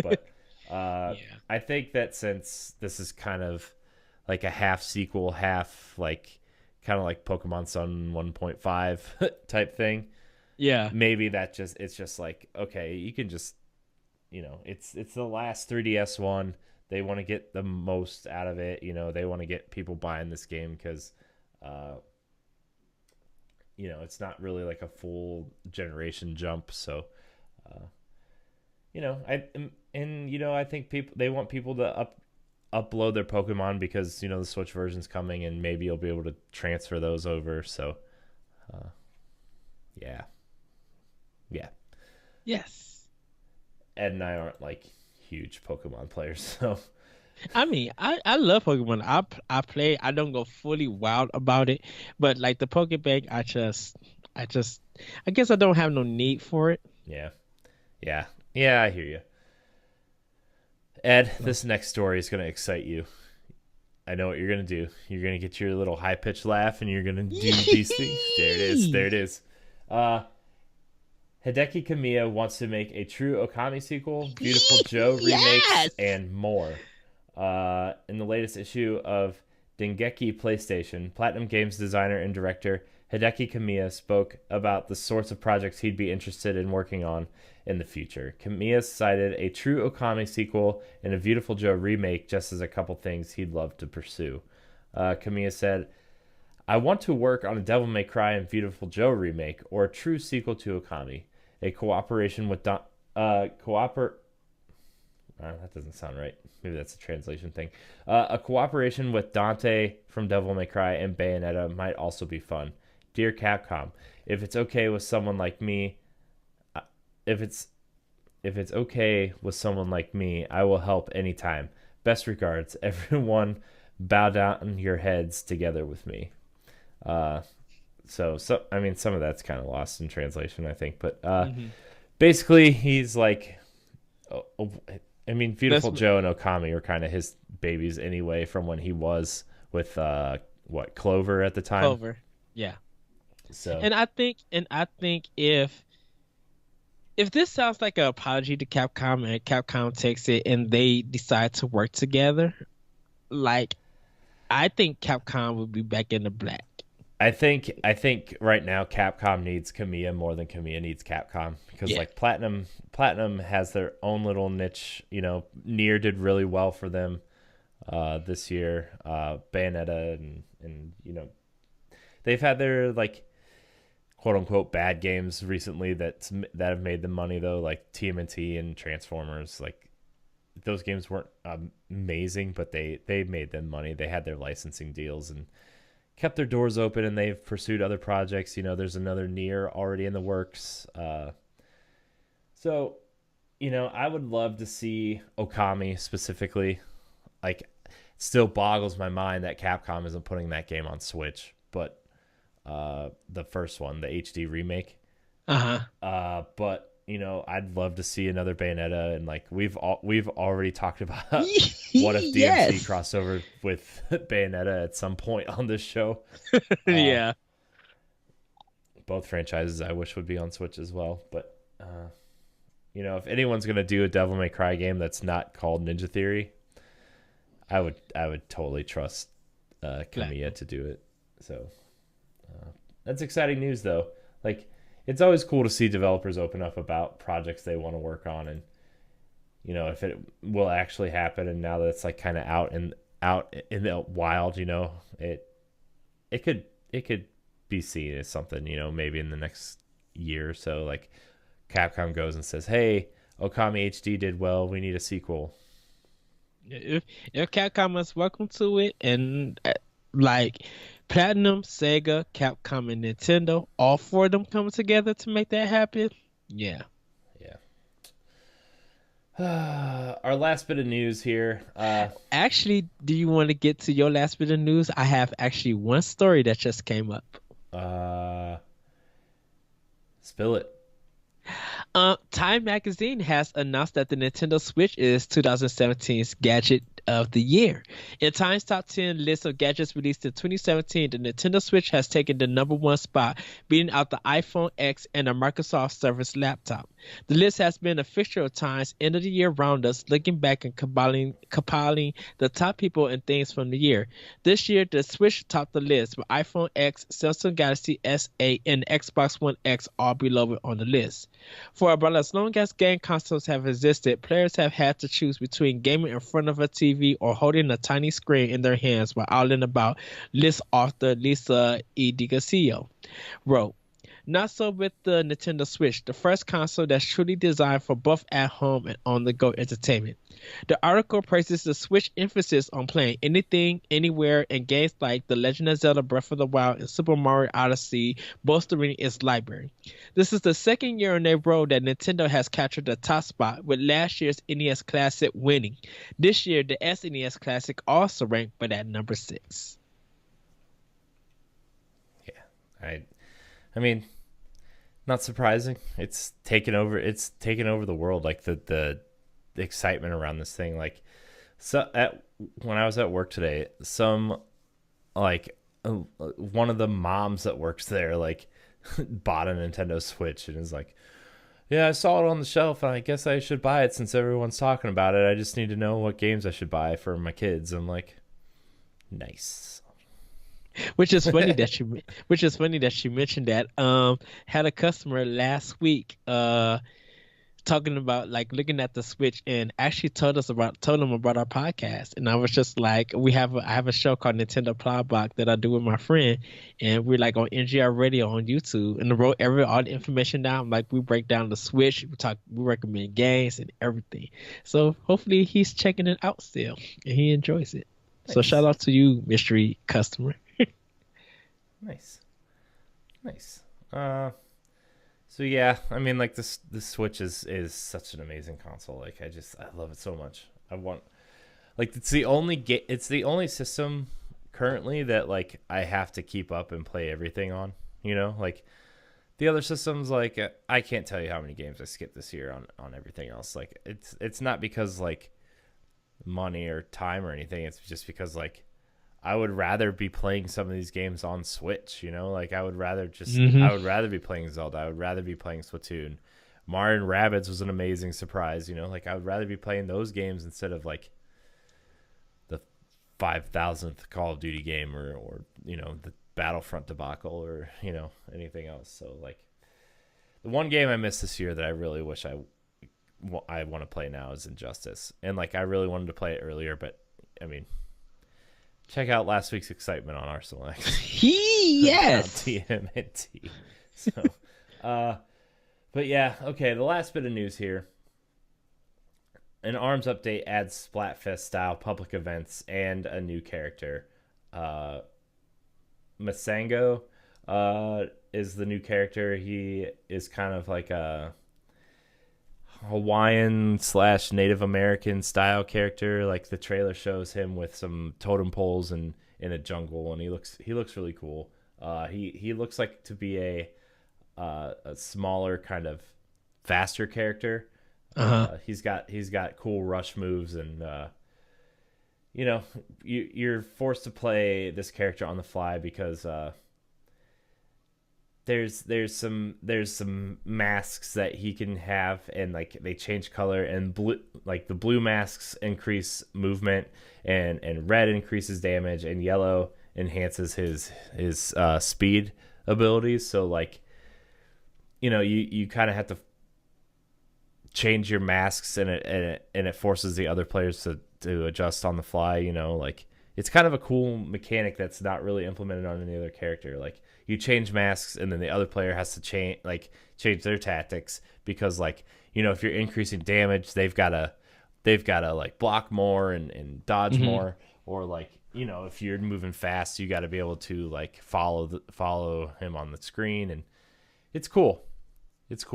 But yeah, I think that since this is kind of like a half sequel, half like kind of like Pokemon Sun 1.5 type thing, yeah. maybe it's just like, okay, you can just it's the last 3DS one they want to get the most out of it. They want to get people buying this game because, it's not really like a full generation jump. So, I think they want people to upload their Pokemon because the Switch version's coming and maybe you'll be able to transfer those over. So, yeah. Yes. Ed and I aren't like huge Pokemon players, so I mean, I love Pokemon. I play. I don't go fully wild about it, but like the Pokebank, I guess I don't have no need for it. yeah, I hear you. Ed, this next story is going to excite you. I know what you're going to do. You're going to get your little high pitched laugh, and you're going to do these things. There it is. Hideki Kamiya wants to make a true Okami sequel, Beautiful Joe remakes, and more. In the latest issue of Dengeki PlayStation, Platinum Games designer and director Hideki Kamiya spoke about the sorts of projects he'd be interested in working on in the future. Kamiya cited a true Okami sequel and a Beautiful Joe remake just as a couple things he'd love to pursue. Kamiya said, I want to work on a Devil May Cry and Beautiful Joe remake or a true sequel to Okami. A cooperation with that doesn't sound right. Maybe that's a translation thing. A cooperation with Dante from Devil May Cry and Bayonetta might also be fun. Dear Capcom, if it's okay with someone like me, I will help anytime. Best regards, everyone. Bow down your heads together with me. So I mean, some of that's kind of lost in translation, I think. But basically, he's like, Beautiful Joe and Okami are kind of his babies anyway, from when he was with Clover at the time. Clover, yeah. So, and I think if this sounds like an apology to Capcom and Capcom takes it and they decide to work together, like, I think Capcom would be back in the black. I think right now Capcom needs Kamiya more than Kamiya needs Capcom because like Platinum has their own little niche. Nier did really well for them this year. Bayonetta and they've had their like quote unquote bad games recently that have made them money though, like TMNT and Transformers. Like those games weren't amazing, but they made them money. They had their licensing deals and kept their doors open, and they've pursued other projects. There's another Nier already in the works. So, I would love to see Okami specifically. Like, still boggles my mind that Capcom isn't putting that game on Switch, but the first one, the HD remake. But I'd love to see another Bayonetta, and like we've already talked about what if DMC crossover with Bayonetta at some point on this show. Yeah. Both franchises I wish would be on Switch as well, but if anyone's gonna do a Devil May Cry game that's not called Ninja Theory, I would totally trust Kamiya to do it. So that's exciting news though. Like, it's always cool to see developers open up about projects they want to work on, and if it will actually happen. And now that it's like kind of out in the wild, it could be seen as something, maybe in the next year or so. Like Capcom goes and says, "Hey, Okami HD did well. We need a sequel." If Capcom is welcome to it, and like Platinum, Sega, Capcom, and Nintendo, all four of them coming together to make that happen. Yeah. Our last bit of news here. Actually, do you want to get to your last bit of news? I have actually one story that just came up. Spill it. Time Magazine has announced that the Nintendo Switch is 2017's Gadget of the Year. In Time's top 10 list of gadgets released in 2017, the Nintendo Switch has taken the #1 spot, beating out the iPhone X and a Microsoft Surface laptop. The list has been a fixture of Time's end of the year roundups, looking back and compiling the top people and things from the year. This year, the Switch topped the list, with iPhone X, Samsung Galaxy S8, and Xbox One X all below it on the list. For about as long as game consoles have existed, players have had to choose between gaming in front of a TV or holding a tiny screen in their hands while out and about, list author Lisa E. DiGasio wrote. Not so with the Nintendo Switch, the first console that's truly designed for both at-home and on-the-go entertainment. The article praises the Switch emphasis on playing anything, anywhere, and games like The Legend of Zelda Breath of the Wild and Super Mario Odyssey, bolstering its library. This is the second year in a row that Nintendo has captured the top spot, with last year's NES Classic winning. This year, the SNES Classic also ranked, but at number 6. Yeah, I mean, not surprising. It's taken over the world. Like the excitement around this thing. Like, so when I was at work today, some one of the moms that works there like bought a Nintendo Switch and is like, yeah, I saw it on the shelf and I guess I should buy it since everyone's talking about it. I just need to know what games I should buy for my kids. I'm like, nice. Which is funny that she mentioned that. Had a customer last week talking about like looking at the Switch and actually told them about our podcast, and I was just like, I have a show called Nintendo Pow Block that I do with my friend, and we're like on NGR Radio on YouTube, and I wrote all the information down. Like we break down the Switch, we recommend games and everything. So hopefully he's checking it out still and he enjoys it. Nice. So shout out to you, mystery customer. Nice. So yeah, I mean, like this Switch is such an amazing console. Like I love it so much. I want, like, it's the only system currently that like I have to keep up and play everything on. You know, like the other systems, like I can't tell you how many games I skipped this year on everything else. Like it's not because like money or time or anything. It's just because like I would rather be playing some of these games on Switch, you know? Like I would rather be playing Zelda. I would rather be playing Splatoon. Mario and Rabbids was an amazing surprise, you know? Like I would rather be playing those games instead of like the 5,000th Call of Duty game or you know, the Battlefront debacle or, you know, anything else. So like the one game I missed this year that I really wish I want to play now is Injustice. And like I really wanted to play it earlier, but I mean, check out last week's excitement on Arsenal X. Yes. TMNT. So, but yeah, okay. The last bit of news here. An ARMS update adds Splatfest style public events and a new character. Masango is the new character. He is kind of like a Hawaiian / Native American style character. Like the trailer shows him with some totem poles and in a jungle, and he looks really cool. He looks like to be a smaller, kind of faster character. He's got cool rush moves, and you know, you're forced to play this character on the fly because there's some masks that he can have, and like they change color, and blue, like the blue masks increase movement, and red increases damage, and yellow enhances his speed abilities. So like, you know, you kind of have to change your masks, and it forces the other players to adjust on the fly. You know, like it's kind of a cool mechanic that's not really implemented on any other character. Like you change masks, and then the other player has to change their tactics, because like, you know, if you're increasing damage, they've got to like block more and dodge more, or like, you know, if you're moving fast, you got to be able to like follow him on the screen, and it's cool. It's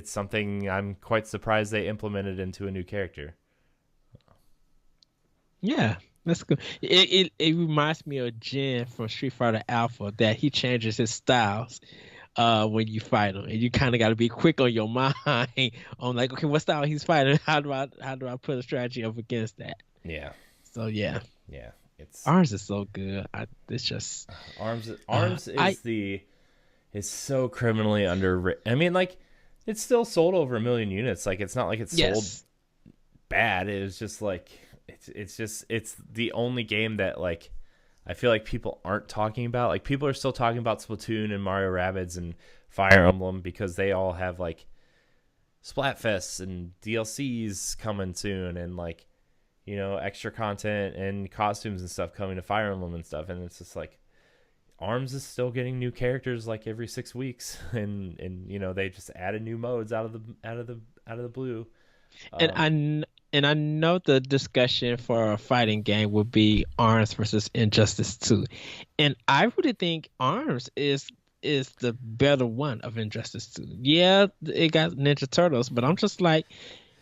something I'm quite surprised they implemented into a new character. Yeah, that's good. It reminds me of Jin from Street Fighter Alpha, that he changes his styles when you fight him, and you kind of got to be quick on your mind on like, okay, what style he's fighting? How do I put a strategy up against that? Yeah. So yeah. It's ARMS is so good. It's just ARMS is so criminally underrated. I mean, like It's still sold over 1 million units. Like, it's not like it's sold Yes. bad. It was just like it's the only game that like I feel like people aren't talking about. Like, people are still talking about Splatoon and Mario Rabbids and Fire Emblem because they all have like Splatfests and DLCs coming soon, and like, extra content and costumes and stuff coming to Fire Emblem and stuff. And it's just like Arms is still getting new characters like every 6 weeks, and they just added new modes out of the blue. And Um, and I know the discussion for a fighting game would be Arms versus Injustice 2. And I really think Arms is the better one of Injustice 2. Yeah, it got Ninja Turtles, but I'm just like,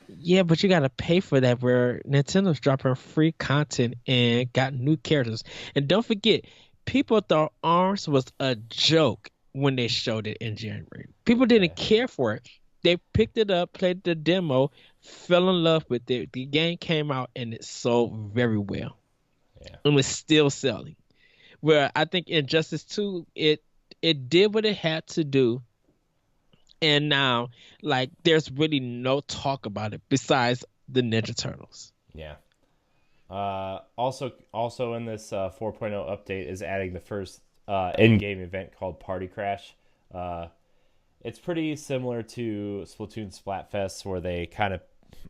yeah, but you gotta pay for that where Nintendo's dropping free content and got new characters. And don't forget, people thought Arms was a joke when they showed it in January. People yeah, didn't care for it. They picked it up, played the demo, fell in love with it. The game came out and it sold very well. yeah, And it's still selling. Where I think Injustice 2, it did what it had to do. And now, like, there's really no talk about it besides the Ninja Turtles. yeah. Also in this 4.0 update is adding the first in-game event called Party Crash. Uh, it's pretty similar to Splatoon Splatfest, where they kind of,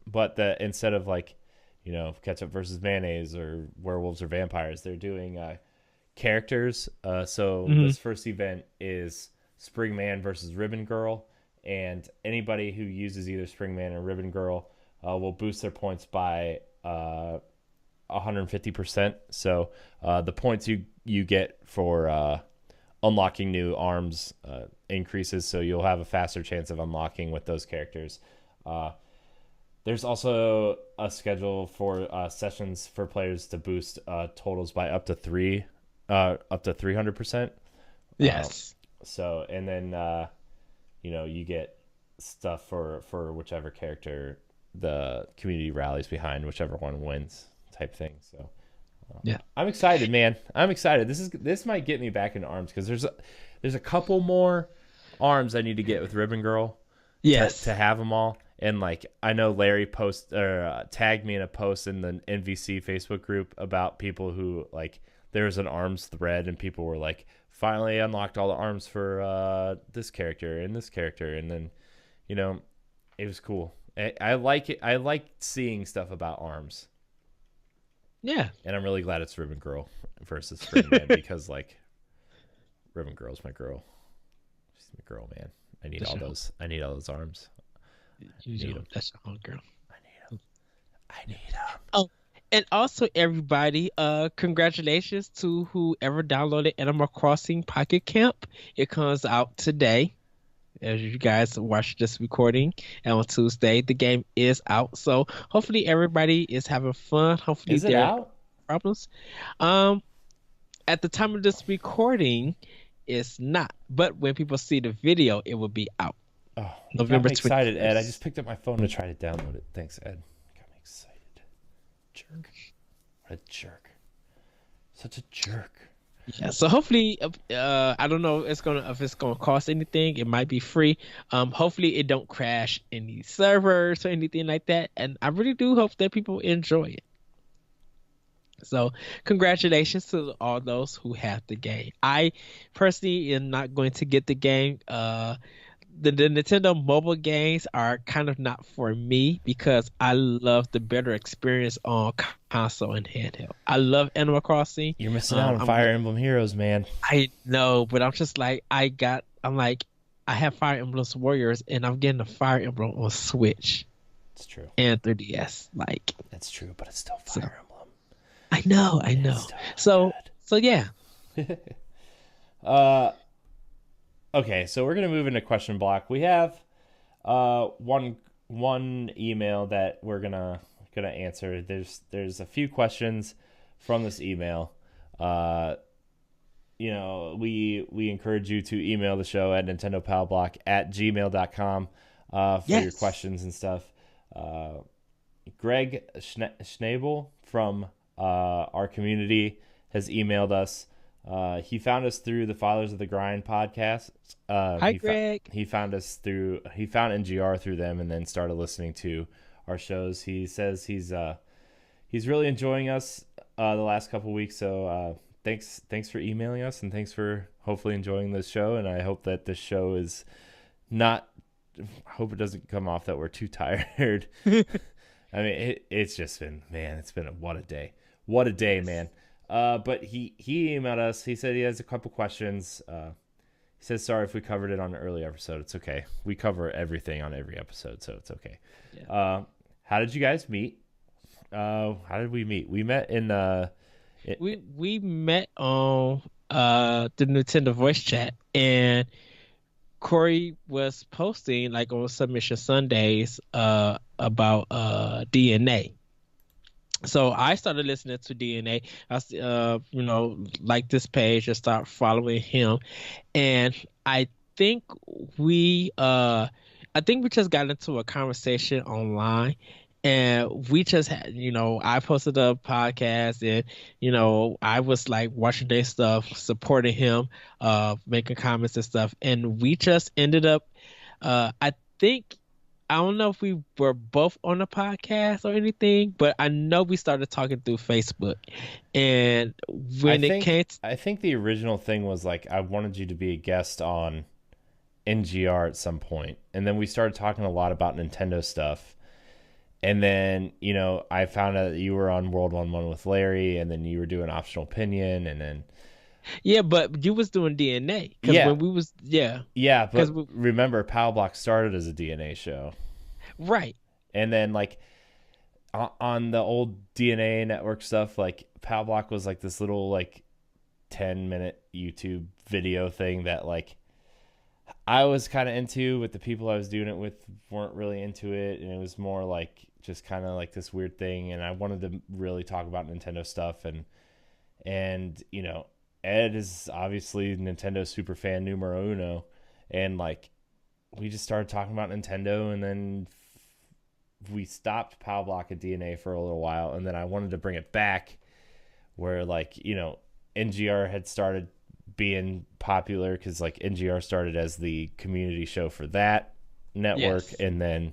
but instead of like, ketchup versus mayonnaise or werewolves or vampires, they're doing characters. So Hmm. this first event is Spring Man versus Ribbon Girl, and anybody who uses either Spring Man or Ribbon Girl will boost their points by 150%. So the points you get for unlocking new arms increases, so you'll have a faster chance of unlocking with those characters. Uh, there's also a schedule for sessions for players to boost totals by up to 300%. Uh, Yes. so, and then you get stuff for whichever character the community rallies behind, whichever one wins, type thing. So Yeah. I'm excited, man. I'm excited. This might get me back into Arms because there's a couple more Arms I need to get with Ribbon Girl to Yes. have them all. And like, I know Larry tagged me in a post in the NVC Facebook group about people who like, there was an Arms thread and people were like, finally unlocked all the Arms for this character and this character, and then it was cool. I like it. I like seeing stuff about Arms, Yeah. and I'm really glad it's Ribbon Girl versus Spring Man because like, Ribbon Girl's my girl. She's my girl, man. I need That's all your, those. I need all those arms. Need them. that's your homegirl. I need them. I need them. Oh, and also everybody, congratulations to whoever downloaded Animal Crossing Pocket Camp. It comes out today. As you guys watch this recording, and on Tuesday, the game is out. So hopefully everybody is having fun. Hopefully Is it there are out? problems. Um, at the time of this recording, it's not. But when people see the video, it will be out. Oh, you got November me excited, Ed. I 21st. just picked up my phone to try to download it. Thanks, Ed. Got me excited. Jerk. What a jerk. Such a jerk. Yeah, so hopefully, I don't know if it's gonna cost anything. It might be free. Hopefully it don't crash any servers or anything like that. And I really do hope that people enjoy it. So congratulations to all those who have the game. I personally am not going to get the game. The Nintendo mobile games are kind of not for me because I love the better experience on console and handheld. I love Animal Crossing. You're missing out on I'm Fire Emblem Heroes, man. I know, but I'm just like I'm like I have Fire Emblem Warriors and I'm getting a Fire Emblem on Switch It's true. and 3DS. Like, That's true, but it's still so Fire Emblem. I know, I It's know. still So so yeah. good. uh, okay, so we're gonna move into question block. We have one email that we're gonna answer. There's a few questions from this email. We encourage you to email the show at nintendopowblock@gmail.com for your Yes. questions and stuff. Greg Schnabel from our community has emailed us. He found us through the Fathers of the Grind podcast. Hi, Greg. He found he found NGR through them, and then started listening to our shows. He says he's really enjoying us the last couple weeks. So thanks for emailing us, and thanks for hopefully enjoying this show. And I hope that this show is not. I hope it doesn't come off that we're too tired. I mean, it's just been, man, it's been what a day. What a day, man. But he emailed us. He said he has a couple questions. He says, sorry if we covered it on an early episode. It's okay. We cover everything on every episode, so it's okay. Yeah. How did you guys meet? How did we meet? We met in we met on the Nintendo voice chat, and Corey was posting like on Submission Sundays about DNA. So I started listening to DNA. I like this page and start following him, and I think we just got into a conversation online, and we just had, I posted a podcast, and I was like watching their stuff, supporting him, making comments and stuff, and we just ended up. I don't know if we were both on a podcast or anything, but I know we started talking through Facebook. And I think the original thing was like, I wanted you to be a guest on NGR at some point. And then we started talking a lot about Nintendo stuff. And then, I found out that you were on World 1-1 with Larry, and then you were doing Optional Opinion, and then... Yeah, but you was doing DNA. Yeah. When we was, yeah. Yeah, but remember, Pow Block started as a DNA show. Right. And then, like, on the old DNA network stuff, like, Pow Block was, like, this little, like, 10-minute YouTube video thing that, like, I was kind of into, but the people I was doing it with weren't really into it, and it was more, like, just kind of, like, this weird thing, and I wanted to really talk about Nintendo stuff, and Ed is obviously Nintendo super fan numero uno, and like we just started talking about Nintendo, and then we stopped Pow Block at DNA for a little while, and then I wanted to bring it back where like NGR had started being popular because like NGR started as the community show for that network, yes. And then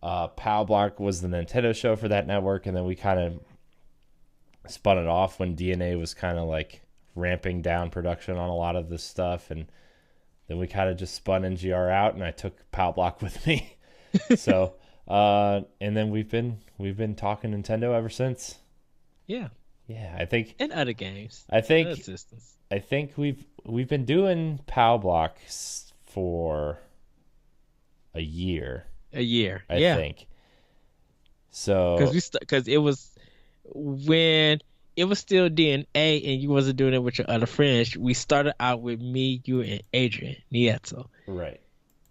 Pow Block was the Nintendo show for that network, and then we kind of spun it off when DNA was kind of like ramping down production on a lot of this stuff, and then we kind of just spun NGR out, and I took Pow Block with me. So and then we've been talking Nintendo ever since. Yeah I think, and other games, I think we've been doing Pow Block for a year I think, so because it was when it was still DNA and you wasn't doing it with your other friends. We started out with me, you, and Adrian Nieto. Right.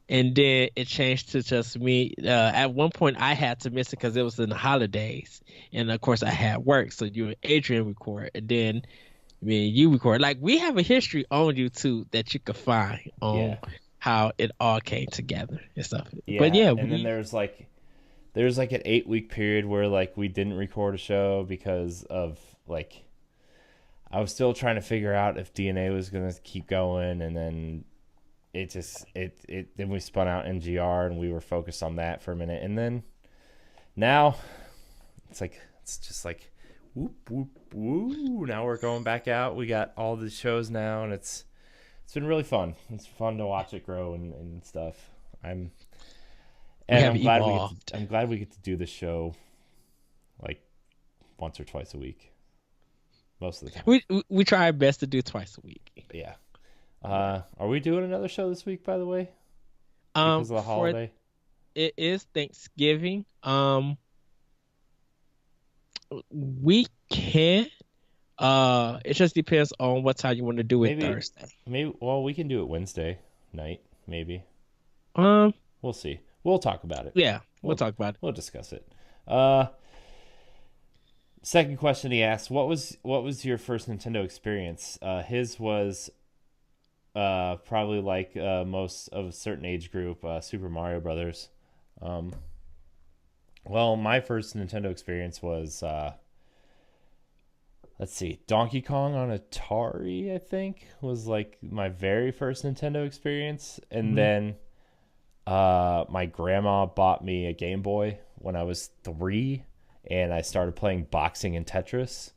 And then it changed to just me. At one point, I had to miss it because it was in the holidays. And, of course, I had work. So you and Adrian record. And then me and you record. Like, we have a history on YouTube that you could find on how it all came together and stuff. Yeah. But, yeah. And then there's like an 8-week period where, like, we didn't record a show because of... like I was still trying to figure out if DNA was going to keep going, and then then we spun out NGR and we were focused on that for a minute, and then now it's just like whoop whoop woo, now we're going back out. We got all the shows now, and it's been really fun. It's fun to watch it grow and stuff. I'm glad we get to do this show like once or twice a week. Most of the time. We try our best to do twice a week. Yeah. Are we doing another show this week, by the way? Because of the holiday? It is Thanksgiving. We can. It just depends on what time you want to do it. Thursday. We can do it Wednesday night, maybe. We'll see. We'll talk about it. Yeah, we'll talk about it. We'll discuss it. Second question he asked, what was your first Nintendo experience? His was probably like most of a certain age group, Super Mario Brothers. Well, my first Nintendo experience was let's see, Donkey Kong on Atari, I think, was like my very first Nintendo experience. And Mhm. then my grandma bought me a Game Boy when I was 3, and I started playing boxing and Tetris.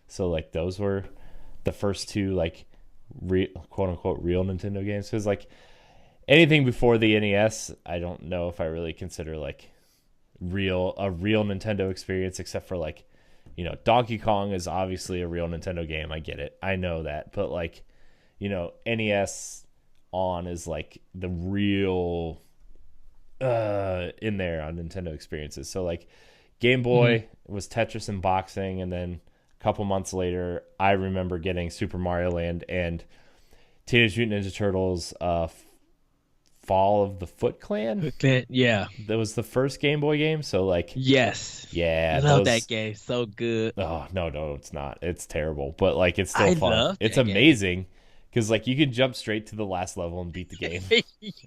So like those were the first two like quote unquote real Nintendo games. Because like anything before the NES, I don't know if I really consider like a real Nintendo experience, except for like, Donkey Kong is obviously a real Nintendo game. I get it, I know that, but like, NES on is like the real in there on Nintendo experiences. So like Game Mhm. Boy was Tetris and boxing, and then a couple months later, I remember getting Super Mario Land and Teenage Mutant Ninja Turtles Fall of the Foot Clan. Yeah. That was the first Game Boy game. So like, Yes. yeah, Love that those. game. So good. Oh no, no, it's not. It's terrible, but like it's still I fun. love It's that game. amazing because like you can jump straight to the last level and beat the game. And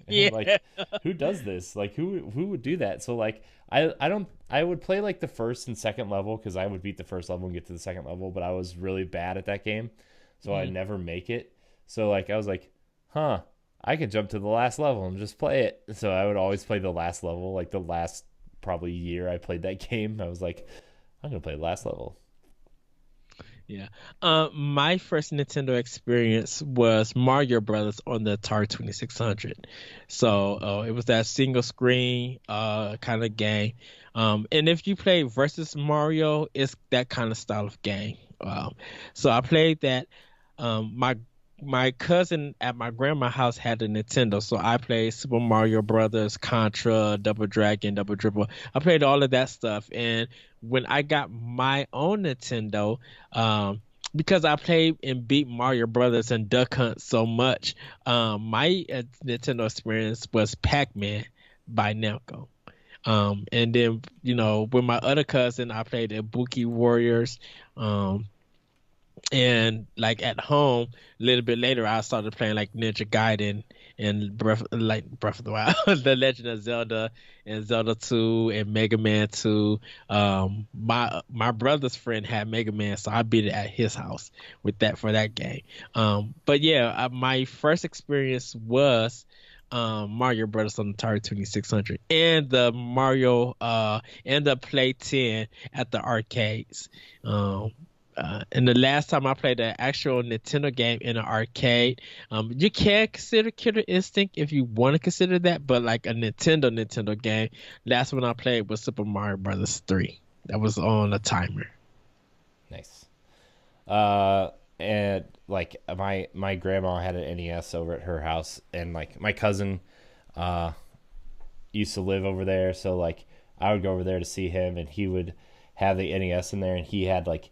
I'm like, Yeah. who does this? Like, who would do that? So like, I don't. I would play like the first and second level because I would beat the first level and get to the second level, but I was really bad at that game, so I Mhm. never make it. So like, I was like, huh, I could jump to the last level and just play it. So I would always play the last level. Like the last probably year I played that game, I was like, I'm gonna play the last level. Yeah. My first Nintendo experience was Mario Brothers on the Atari 2600. So, it was that single screen kind of game. And if you play versus Mario, it's that kind of style of game. So I played that. My cousin at my grandma's house had a Nintendo, so I played Super Mario Brothers, Contra, Double Dragon, Double Dribble. I played all of that stuff, and when I got my own Nintendo, because I played and beat Mario Brothers and Duck Hunt so much, my Nintendo experience was Pac-Man by Namco. And then with my other cousin, I played Ibuki Warriors. And like at home, a little bit later, I started playing like Ninja Gaiden and Breath of the Wild, The Legend of Zelda, and Zelda 2 and Mega Man 2. My brother's friend had Mega Man, so I beat it at his house with that for that game. But yeah, my first experience was Mario Brothers on the Atari 2600 and the Mario and the Play 10 at the arcades. And the last time I played an actual Nintendo game in an arcade, you can consider Killer Instinct if you want to consider that, but like a Nintendo game, last one I played was Super Mario Brothers 3. That was on a timer. Nice. Uh, and like my grandma had an NES over at her house, and like my cousin, uh, used to live over there, so like I would go over there to see him, and he would have the NES in there, and he had like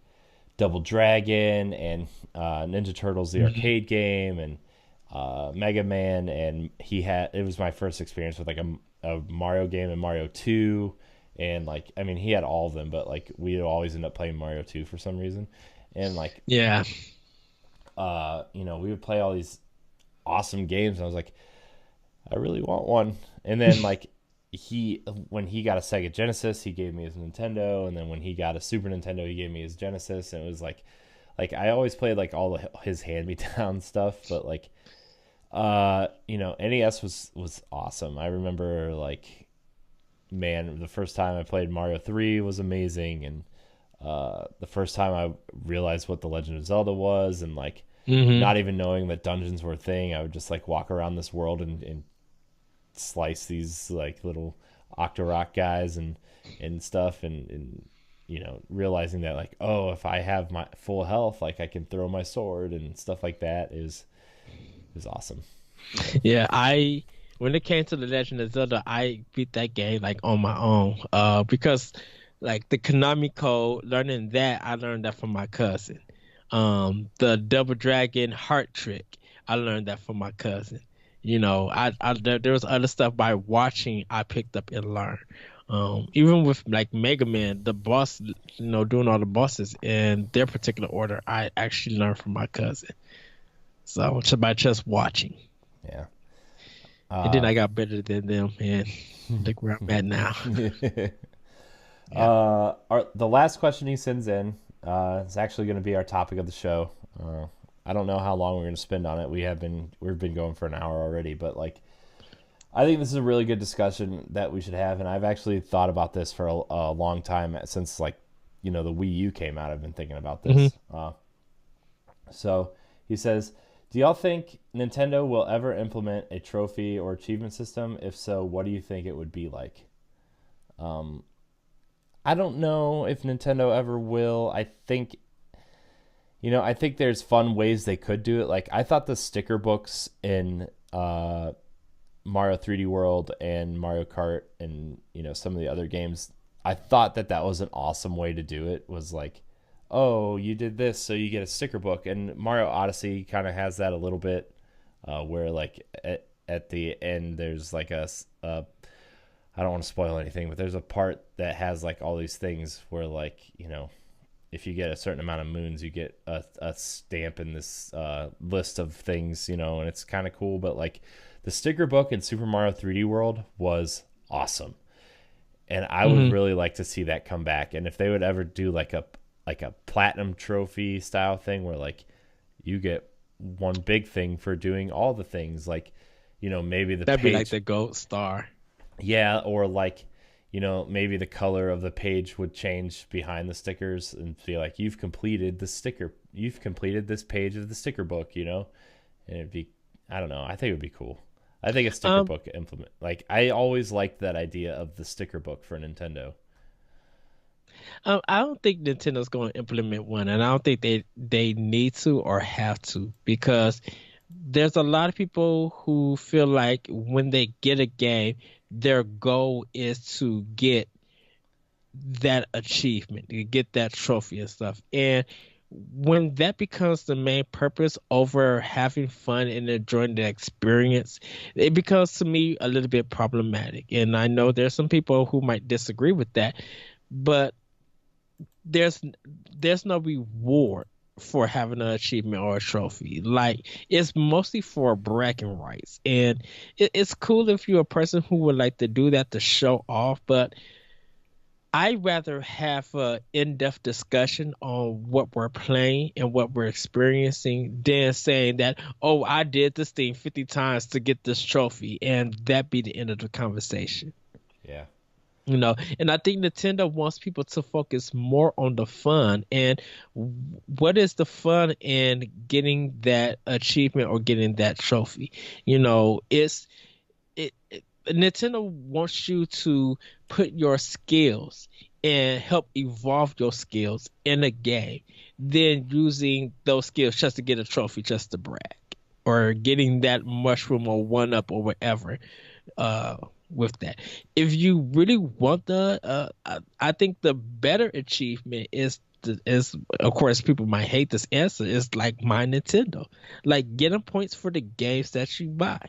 Double Dragon and Ninja Turtles, the Mhm. arcade game, and Mega Man, and it was my first experience with like a Mario game and Mario 2, and like I mean he had all of them, but like we would always end up playing Mario 2 for some reason, and like Yeah. we would play all these awesome games, and I was like, I really want one. And then like when he got a Sega Genesis, he gave me his Nintendo, and then when he got a Super Nintendo, he gave me his Genesis, and it was like I always played like all his hand me down stuff, but like NES was awesome. I remember like, man, the first time I played Mario 3 was amazing, and the first time I realized what The Legend of Zelda was, and like Hmm. not even knowing that dungeons were a thing, I would just like walk around this world and slice these like little Octorok guys and stuff, and realizing that like, oh, if I have my full health, like I can throw my sword and stuff like that is awesome. Yeah, when it came to The Legend of Zelda, I beat that game like on my own. Because like the Konami code, learning that I learned that from my cousin. The Double Dragon Heart Trick, I learned that from my cousin. There was other stuff by watching I picked up and learned. Even with like Mega Man, the boss, doing all the bosses in their particular order, I actually learned from my cousin. So just by just watching. Yeah. And then Uh, I got better than them, and look where I'm at now. Yeah. the last question he sends in It's actually going to be our topic of the show. I don't know how long we're going to spend on it. We've been going for an hour already, but like I think this is a really good discussion that we should have, and I've actually thought about this for a long time since like the Wii U came out. I've been thinking about Hmm. this. So he says, "Do y'all think Nintendo will ever implement a trophy or achievement system? If so, what do you think it would be like?" I don't know if Nintendo ever will. I think there's fun ways they could do it. Like I thought the sticker books in Mario 3D World and Mario Kart and some of the other games, I thought that was an awesome way to do it. Was like, oh, you did this, so you get a sticker book. And Mario Odyssey kind of has that a little bit, where like at the end there's like I don't want to spoil anything, but there's a part that has like all these things where like if you get a certain amount of moons, you get a stamp in this list of things, and it's kind of cool. But like the sticker book in Super Mario 3D World was awesome, and I would Hmm. really like to see that come back. And if they would ever do like a platinum trophy style thing where like you get one big thing for doing all the things, like maybe the That'd be like page, the gold star. yeah, or like maybe the color of the page would change behind the stickers and be like you've completed this page of the sticker book, and it'd be, I don't know, I think it would be cool. I think a sticker Um, book implement, like I always liked that idea of the sticker book for Nintendo. I don't think Nintendo's going to implement one, and I don't think they need to or have to because there's a lot of people who feel like when they get a game, their goal is to get that achievement, to get that trophy and stuff. And when that becomes the main purpose over having fun and enjoying the experience, it becomes to me a little bit problematic. And I know there's some people who might disagree with that, but there's there's no reward for having an achievement or a trophy. Like it's mostly for bragging rights, and it's cool if you're a person who would like to do that to show off. But I'd rather have a in-depth discussion on what we're playing and what we're experiencing than saying that, oh, I did this thing 50 times to get this trophy, and that be the end of the conversation. Yeah. And I think Nintendo wants people to focus more on the fun and what is the fun in getting that achievement or getting that trophy. Nintendo wants you to put your skills and help evolve your skills in a game, then using those skills just to get a trophy, just to brag, or getting that mushroom or one up or whatever. Uh, with that, if you really want I think the better achievement is of course people might hate this answer is like my Nintendo, like getting points for the games that you buy,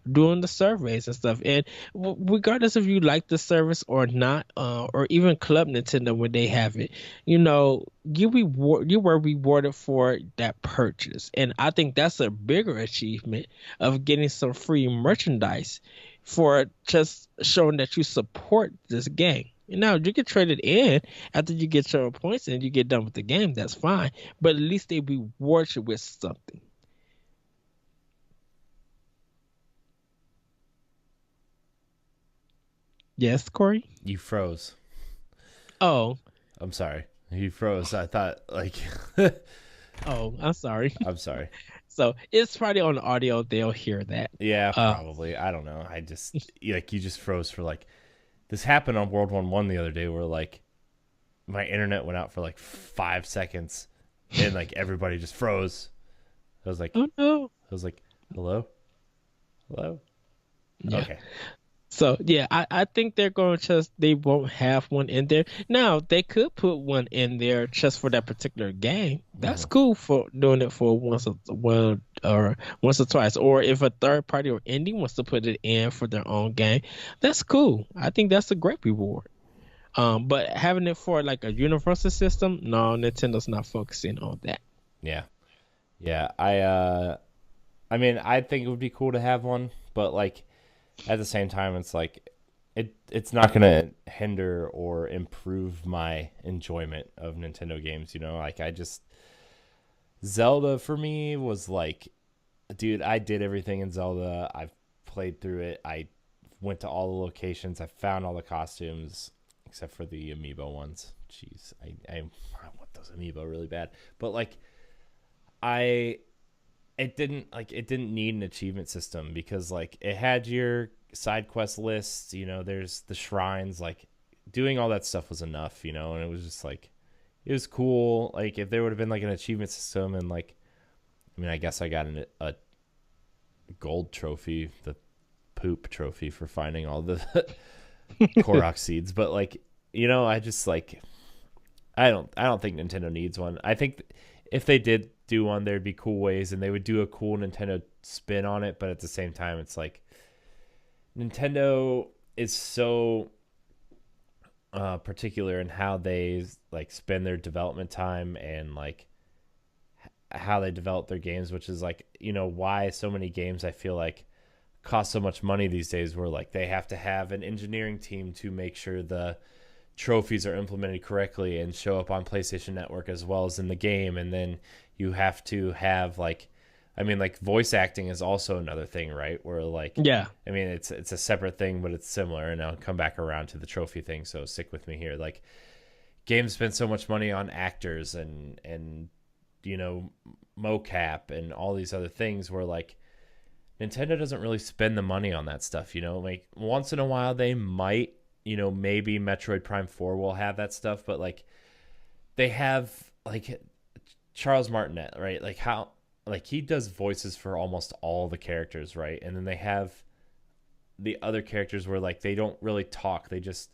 doing the surveys and stuff, and regardless if you like the service or not, or even Club Nintendo when they have it, you were rewarded for that purchase, and I think that's a bigger achievement of getting some free merchandise for just showing that you support this game. Now you can trade it in after you get your points and you get done with the game. That's fine, but at least they reward you with something. Yes, Corey. You froze. Oh, I'm sorry. You froze. I thought like oh, I'm sorry. I'm sorry. So it's probably on the audio. They'll hear that. Yeah, Uh, probably. I don't know. I just like you just froze for like this happened on World 1 the other day where like my internet went out for like 5 seconds and like everybody just froze. I was like oh no. hello? Hello? Yeah. Okay. So yeah, I think they're going to just they won't have one in there. Now they could put one in there just for that particular game. That's Mhm. cool for doing it for once or twice. Or if a third party or indie wants to put it in for their own game, that's cool. I think that's a great reward. But having it for like a universal system, no, Nintendo's not focusing on that. Yeah. Yeah. I mean, I think it would be cool to have one, but like at the same time it's like it's not gonna hinder or improve my enjoyment of Nintendo games. Like I just Zelda for me was like, dude, I did everything in Zelda. I've played through it. I went to all the locations. I found all the costumes except for the amiibo ones. Jeez, I want those amiibo really bad. But like, I it didn't need an achievement system because like it had your side quest lists. There's the shrines. Like doing all that stuff was enough. And it was just like it was cool. Like if there would have been like an achievement system and like, I mean, I guess I got a gold trophy, the poop trophy for finding all the Korok seeds, but like, I just like I don't think Nintendo needs one. I think if they did do one, there'd be cool ways and they would do a cool Nintendo spin on it, but at the same time it's like Nintendo is so particular in how they like spend their development time and like how they develop their games, which is like, why so many games I feel like cost so much money these days, where like they have to have an engineering team to make sure the trophies are implemented correctly and show up on PlayStation Network as well as in the game. And then you have to have like, I mean, like voice acting is also another thing, right? Where like, Yeah. I mean, it's a separate thing, but it's similar. And I'll come back around to the trophy thing. So stick with me here. Like games spend so much money on actors and, mocap and all these other things where like Nintendo doesn't really spend the money on that stuff. Like once in a while they might, maybe Metroid Prime 4 will have that stuff, but like they have like Charles Martinet, right? Like how, like he does voices for almost all the characters, right? And then they have the other characters where like they don't really talk. They just,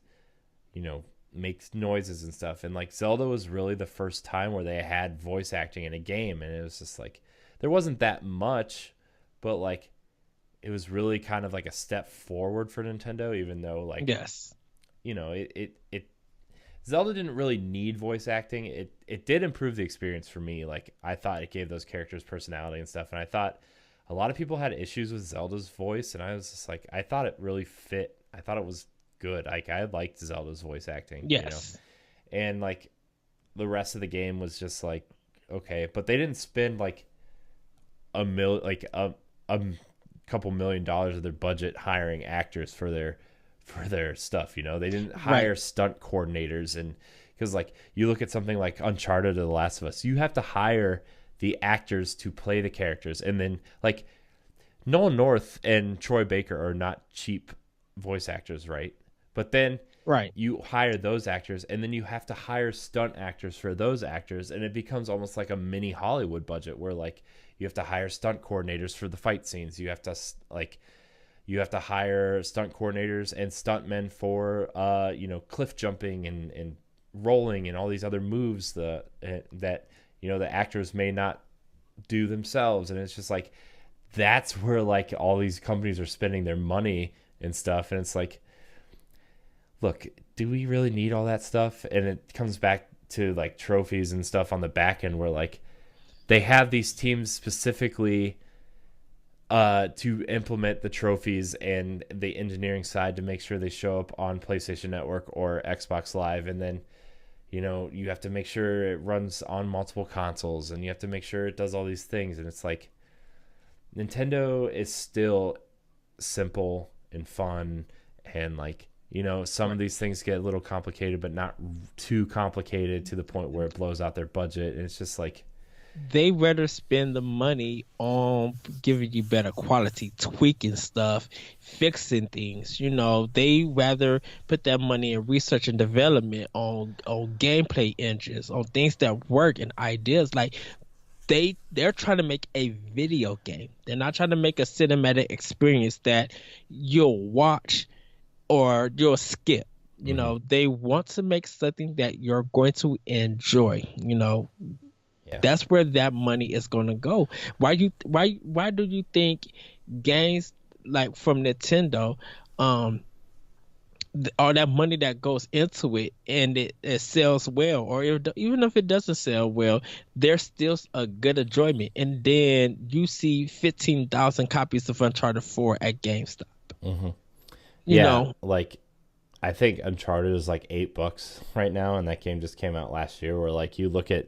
make noises and stuff. And like Zelda was really the first time where they had voice acting in a game. And it was just like, there wasn't that much, but like it was really kind of like a step forward for Nintendo, even though like, Yes. it Zelda didn't really need voice acting. It did improve the experience for me. Like I thought it gave those characters personality and stuff. And I thought a lot of people had issues with Zelda's voice, and I was just like, I thought it really fit. I thought it was good. Like I liked Zelda's voice acting. Yes. And like the rest of the game was just like okay, but they didn't spend like a couple $1 million of their budget hiring actors for their stuff. They didn't hire stunt coordinators, and because like you look at something like Uncharted or The Last of Us, you have to hire the actors to play the characters, and then like Nolan North and Troy Baker are not cheap voice actors, right? But then you hire those actors, and then you have to hire stunt actors for those actors, and it becomes almost like a mini Hollywood budget where like you have to hire stunt coordinators for the fight scenes. You have to hire stunt coordinators and stuntmen for cliff jumping and rolling and all these other moves that the actors may not do themselves. And it's just like that's where like all these companies are spending their money and stuff. And it's like, look, do we really need all that stuff? And it comes back to like trophies and stuff on the back end where like they have these teams specifically to implement the trophies and the engineering side to make sure they show up on PlayStation Network or Xbox Live. And then, you have to make sure it runs on multiple consoles, and you have to make sure it does all these things. And it's like Nintendo is still simple and fun, and like, some of these things get a little complicated, but not too complicated to the point where it blows out their budget. And it's just like, they rather spend the money on giving you better quality, tweaking stuff, fixing things. They rather put that money in research and development on gameplay engines, on things that work and ideas. Like they're trying to make a video game. They're not trying to make a cinematic experience that you'll watch or you'll skip. They want to make something that you're going to enjoy. yeah. That's where that money is going to go. Why do you think games like from Nintendo, all that money that goes into it and it sells well, or even if it doesn't sell well, there's still a good enjoyment. And then you see 15,000 copies of Uncharted 4 at GameStop. Mm-hmm. You know, like I think Uncharted is like $8 right now, and that game just came out last year. Where like you look at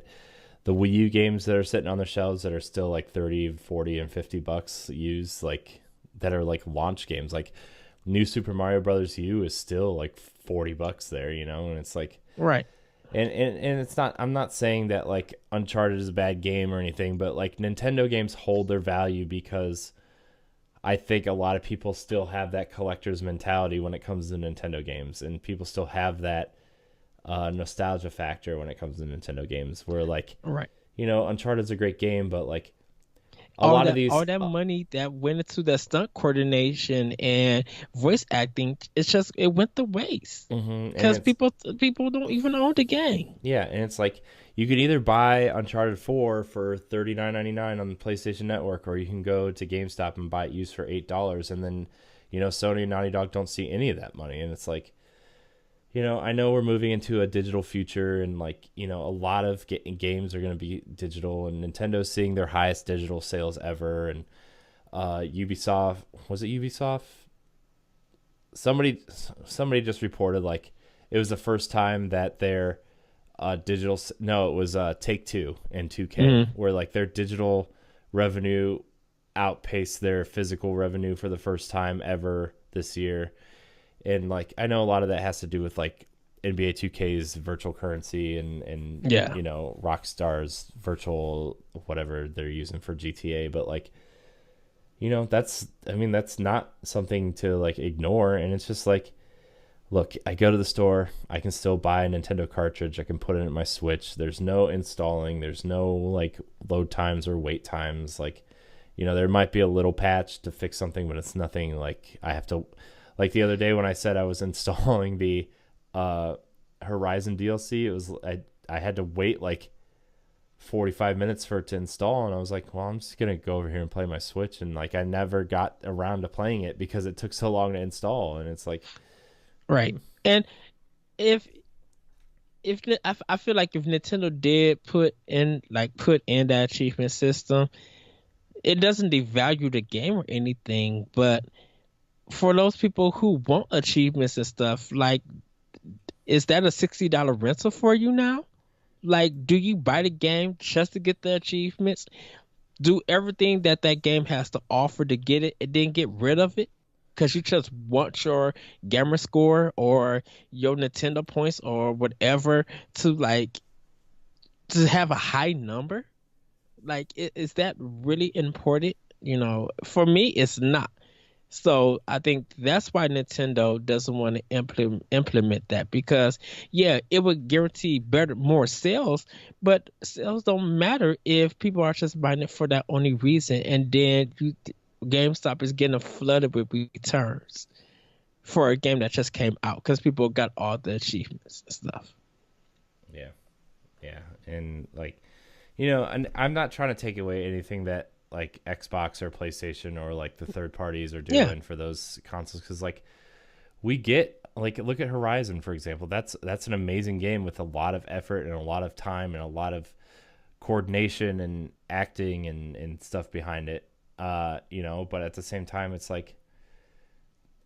the Wii U games that are sitting on the shelves that are still like 30, 40, and $50 used, like that are like launch games. Like New Super Mario Brothers U is still like $40 there, you know, and it's like Right. and it's not, I'm not saying that like Uncharted is a bad game or anything, but like Nintendo games hold their value because I think a lot of people still have that collector's mentality when it comes to Nintendo games, and people still have that nostalgia factor when it comes to Nintendo games. Where like, Right. you know, Uncharted's a great game, but like a lot of these, all that money that went into the stunt coordination and voice acting, it went to waste and because it's people don't even own the game. yeah, and it's like you could either buy Uncharted 4 for $39.99 on the PlayStation Network, or you can go to GameStop and buy it used for $8, and then you know Sony and Naughty Dog don't see any of that money, and it's like, you know, I know we're moving into a digital future, and like, you know, a lot of games are going to be digital, and Nintendo's seeing their highest digital sales ever. And Ubisoft, was it Ubisoft? Somebody just reported like it was the first time that their digital, no, it was Take-Two and 2K, where like their digital revenue outpaced their physical revenue for the first time ever this year. And like I know a lot of that has to do with like NBA 2K's virtual currency and Yeah. you know, Rockstar's virtual whatever they're using for GTA, but like, you know, that's not something to like ignore. And it's just like, look, I go to the store, I can still buy a Nintendo cartridge, I can put it in my Switch. There's no installing, there's no like load times or wait times. Like, you know, there might be a little patch to fix something, but it's nothing like I have to. Like the other day when I said I was installing the Horizon DLC, it was I had to wait like 45 minutes for it to install, and I was like, well, I'm just gonna go over here and play my Switch, and like I never got around to playing it because it took so long to install, and it's like, Right. And if I feel like if Nintendo did put in that achievement system, it doesn't devalue the game or anything, but for those people who want achievements and stuff, like, is that a $60 rental for you now? Like, do you buy the game just to get the achievements? Do everything that game has to offer to get it, and then get rid of it because you just want your gamer score or your Nintendo points or whatever to have a high number? Like, is that really important? You know, for me, it's not. So I think that's why Nintendo doesn't want to implement that, because yeah, it would guarantee more sales, but sales don't matter if people are just buying it for that only reason, and then GameStop is getting flooded with returns for a game that just came out because people got all the achievements and stuff. Yeah, and like, you know, and I'm not trying to take away anything that like Xbox or PlayStation or like the third parties are doing for those consoles, because like we get, like, look at Horizon for example. That's an amazing game with a lot of effort and a lot of time and a lot of coordination and acting and stuff behind it. You know, but at the same time, it's like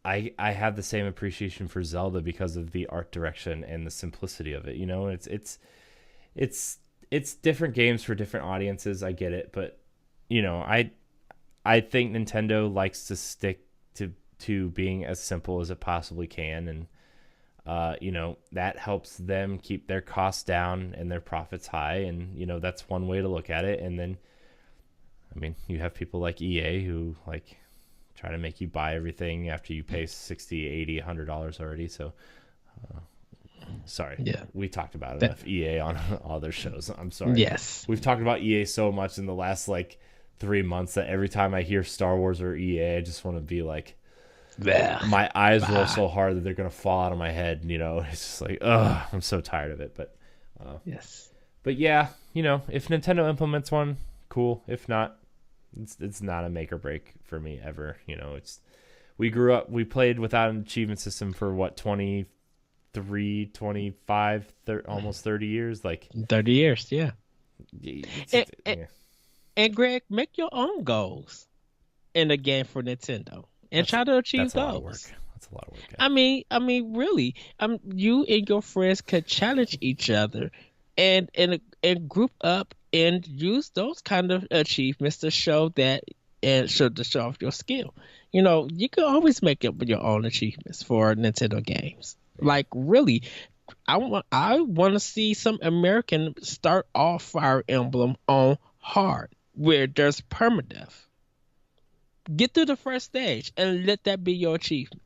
I have the same appreciation for Zelda because of the art direction and the simplicity of it. You know, it's different games for different audiences. I get it, but you know, I think Nintendo likes to stick to being as simple as it possibly can, and you know, that helps them keep their costs down and their profits high, and you know, that's one way to look at it. And then, I mean, you have people like EA who like try to make you buy everything after you pay $60, $80, $100 already. So, sorry. Yeah. We talked about enough EA on all their shows. I'm sorry. Yes. We've talked about EA so much in the last like 3 months that every time I hear Star Wars or EA, I just want to be like, Blech. my eyes roll so hard that they're going to fall out of my head. You know, it's just like, ugh, I'm so tired of it. But, yes. But yeah, you know, if Nintendo implements one, cool. If not, it's not a make or break for me ever. You know, we grew up, we played without an achievement system for what, 23, 25, almost 30 years. Like 30 years, yeah. Yeah. And Greg, make your own goals in the game for Nintendo and try to achieve that's those. That's a lot of work. Really, you and your friends could challenge each other, and group up and use those kind of achievements to show that and show off your skill. You can always make up your own achievements for Nintendo games. Like really, I want to see some American start off Fire Emblem on hard, where there's permadeath. Get through the first stage and let that be your achievement.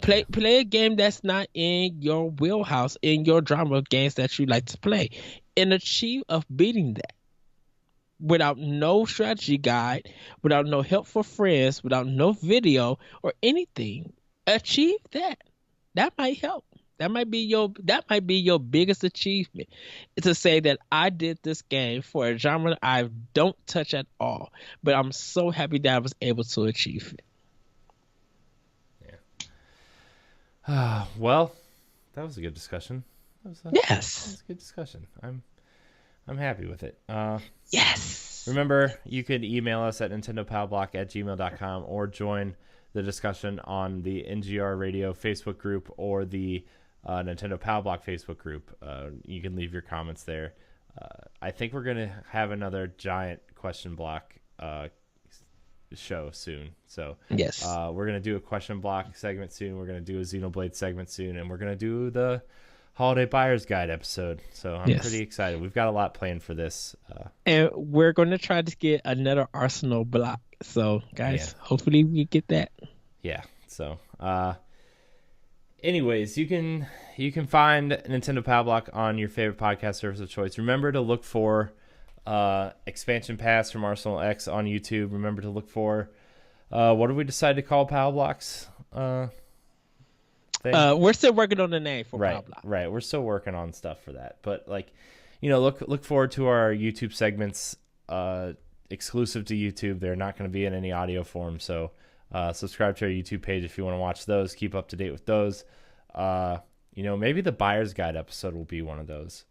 Play a game that's not in your wheelhouse, in your genre of games that you like to play, and achieve of beating that without no strategy guide, without no help for friends, without no video or anything. Achieve that. That might help. That might be your biggest achievement, to say that I did this game for a genre I don't touch at all, but I'm so happy that I was able to achieve it. Well, that was a good discussion. Yes. That was a good discussion. I'm happy with it. Yes. Remember, you could email us at nintendopowblock@gmail.com or join the discussion on the NGR Radio Facebook group or the Nintendo Pow Block Facebook group. You can leave your comments there. I think we're going to have another giant question block show soon. So yes, we're going to do a question block segment soon. We're going to do a Xenoblade segment soon. And we're going to do the Holiday Buyer's Guide episode. So I'm pretty excited. We've got a lot planned for this. And we're going to try to get another Arsenal block. So, guys, hopefully we get that. Yeah. So, anyways, you can find Nintendo Pow Block on your favorite podcast service of choice. Remember to look for Expansion Pass from Arsenal X on YouTube. Remember to look for what did we decide to call Pow Blocks? We're still working on the name for Pow Block. Right. We're still working on stuff for that. But look forward to our YouTube segments exclusive to YouTube. They're not going to be in any audio form. So subscribe to our YouTube page if you want to watch those. Keep up to date with those. Maybe the Buyer's Guide episode will be one of those.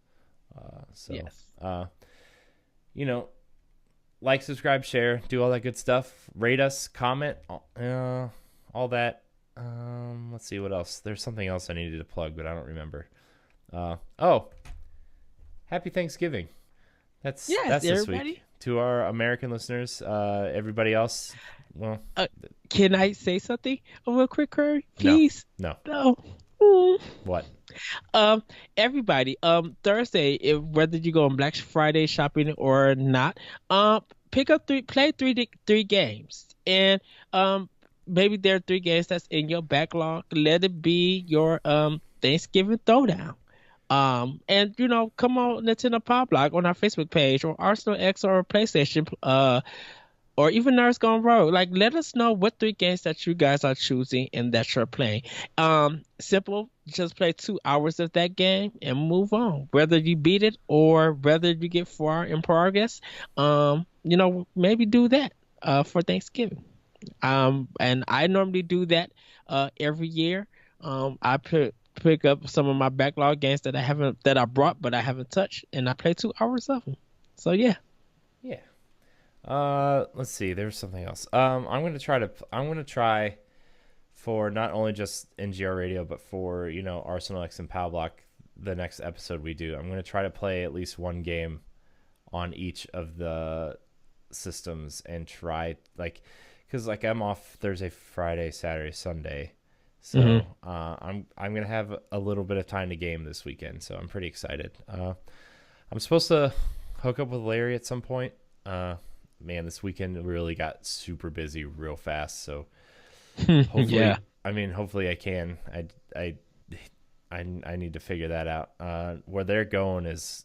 Like, subscribe, share, do all that good stuff. Rate us, comment, all that. Let's see what else. There's something else I needed to plug, but I don't remember. Happy Thanksgiving. That's this week. To our American listeners, everybody else, well, can I say something real quick, Curry? Please. No. What? Everybody, Thursday, whether you go on Black Friday shopping or not, play three games, and maybe there are 3 games that's in your backlog. Let it be your Thanksgiving throwdown. And come on Nintendo Pow Block on our Facebook page, or Arsenal X, or PlayStation, or even Nerds Gone Rogue. Like, let us know what 3 games that you guys are choosing and that you're playing. Simple, just play 2 hours of that game and move on. Whether you beat it or whether you get far in progress, maybe do that for Thanksgiving. And I normally do that every year. I pick up some of my backlog games that I brought but I haven't touched, and I play 2 hours of them. So yeah. Let's see. There's something else. I'm gonna try for not only just NGR Radio, but for Arsenal X and Pow Block. The next episode we do, I'm gonna try to play at least one game on each of the systems and try because I'm off Thursday, Friday, Saturday, Sunday. So I'm gonna have a little bit of time to game this weekend, so I'm pretty excited. I'm supposed to hook up with Larry at some point. Man, this weekend really got super busy real fast. So hopefully, hopefully I can. I need to figure that out. Where they're going is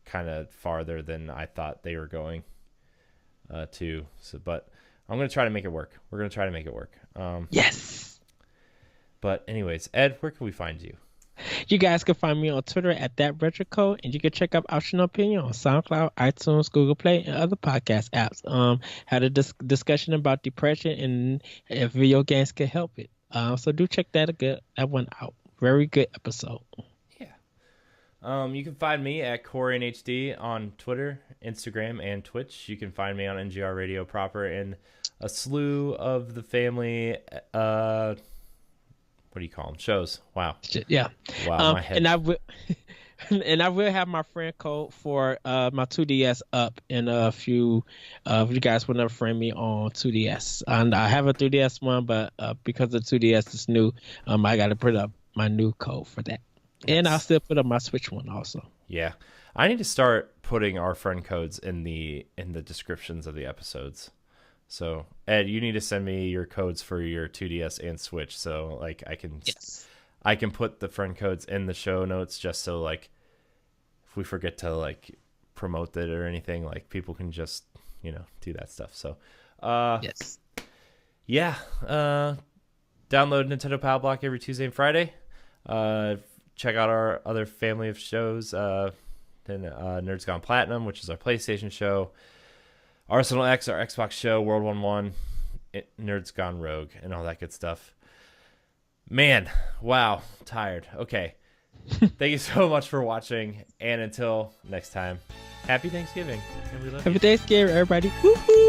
kind of farther than I thought they were going too. So, but I'm gonna try to make it work. We're gonna try to make it work. Yes. But anyways, Ed, where can we find you? You guys can find me on Twitter at @RetroCode, and you can check out Optional Opinion on SoundCloud, iTunes, Google Play, and other podcast apps. Had a discussion about depression and if video games can help it. So do check that one out. Very good episode. Yeah. You can find me at CoreyNHD on Twitter, Instagram, and Twitch. You can find me on NGR Radio proper and a slew of the family. What do you call them? Shows. Wow. Yeah. Wow. My head. And I will. And I will have my friend code for my 2DS up in a few. If you guys want to friend me on 2DS, and I have a 3DS one, but because the 2DS is new, I got to put up my new code for that. Yes. And I'll still put up my Switch one also. Yeah, I need to start putting our friend codes in the descriptions of the episodes. So Ed, you need to send me your codes for your 2DS and Switch, so like I can put the friend codes in the show notes, just so like if we forget to like promote it or anything, like people can just do that stuff. So yes, yeah. Download Nintendo Pow Block every Tuesday and Friday. Check out our other family of shows. Then Nerds Gone Platinum, which is our PlayStation show. Arsenal X, our Xbox show. World 1-1. Nerds Gone Rogue, and all that good stuff. Man, wow, tired. Okay. Thank you so much for watching, and until next time, happy Thanksgiving. Happy Thanksgiving, everybody. Woo-hoo!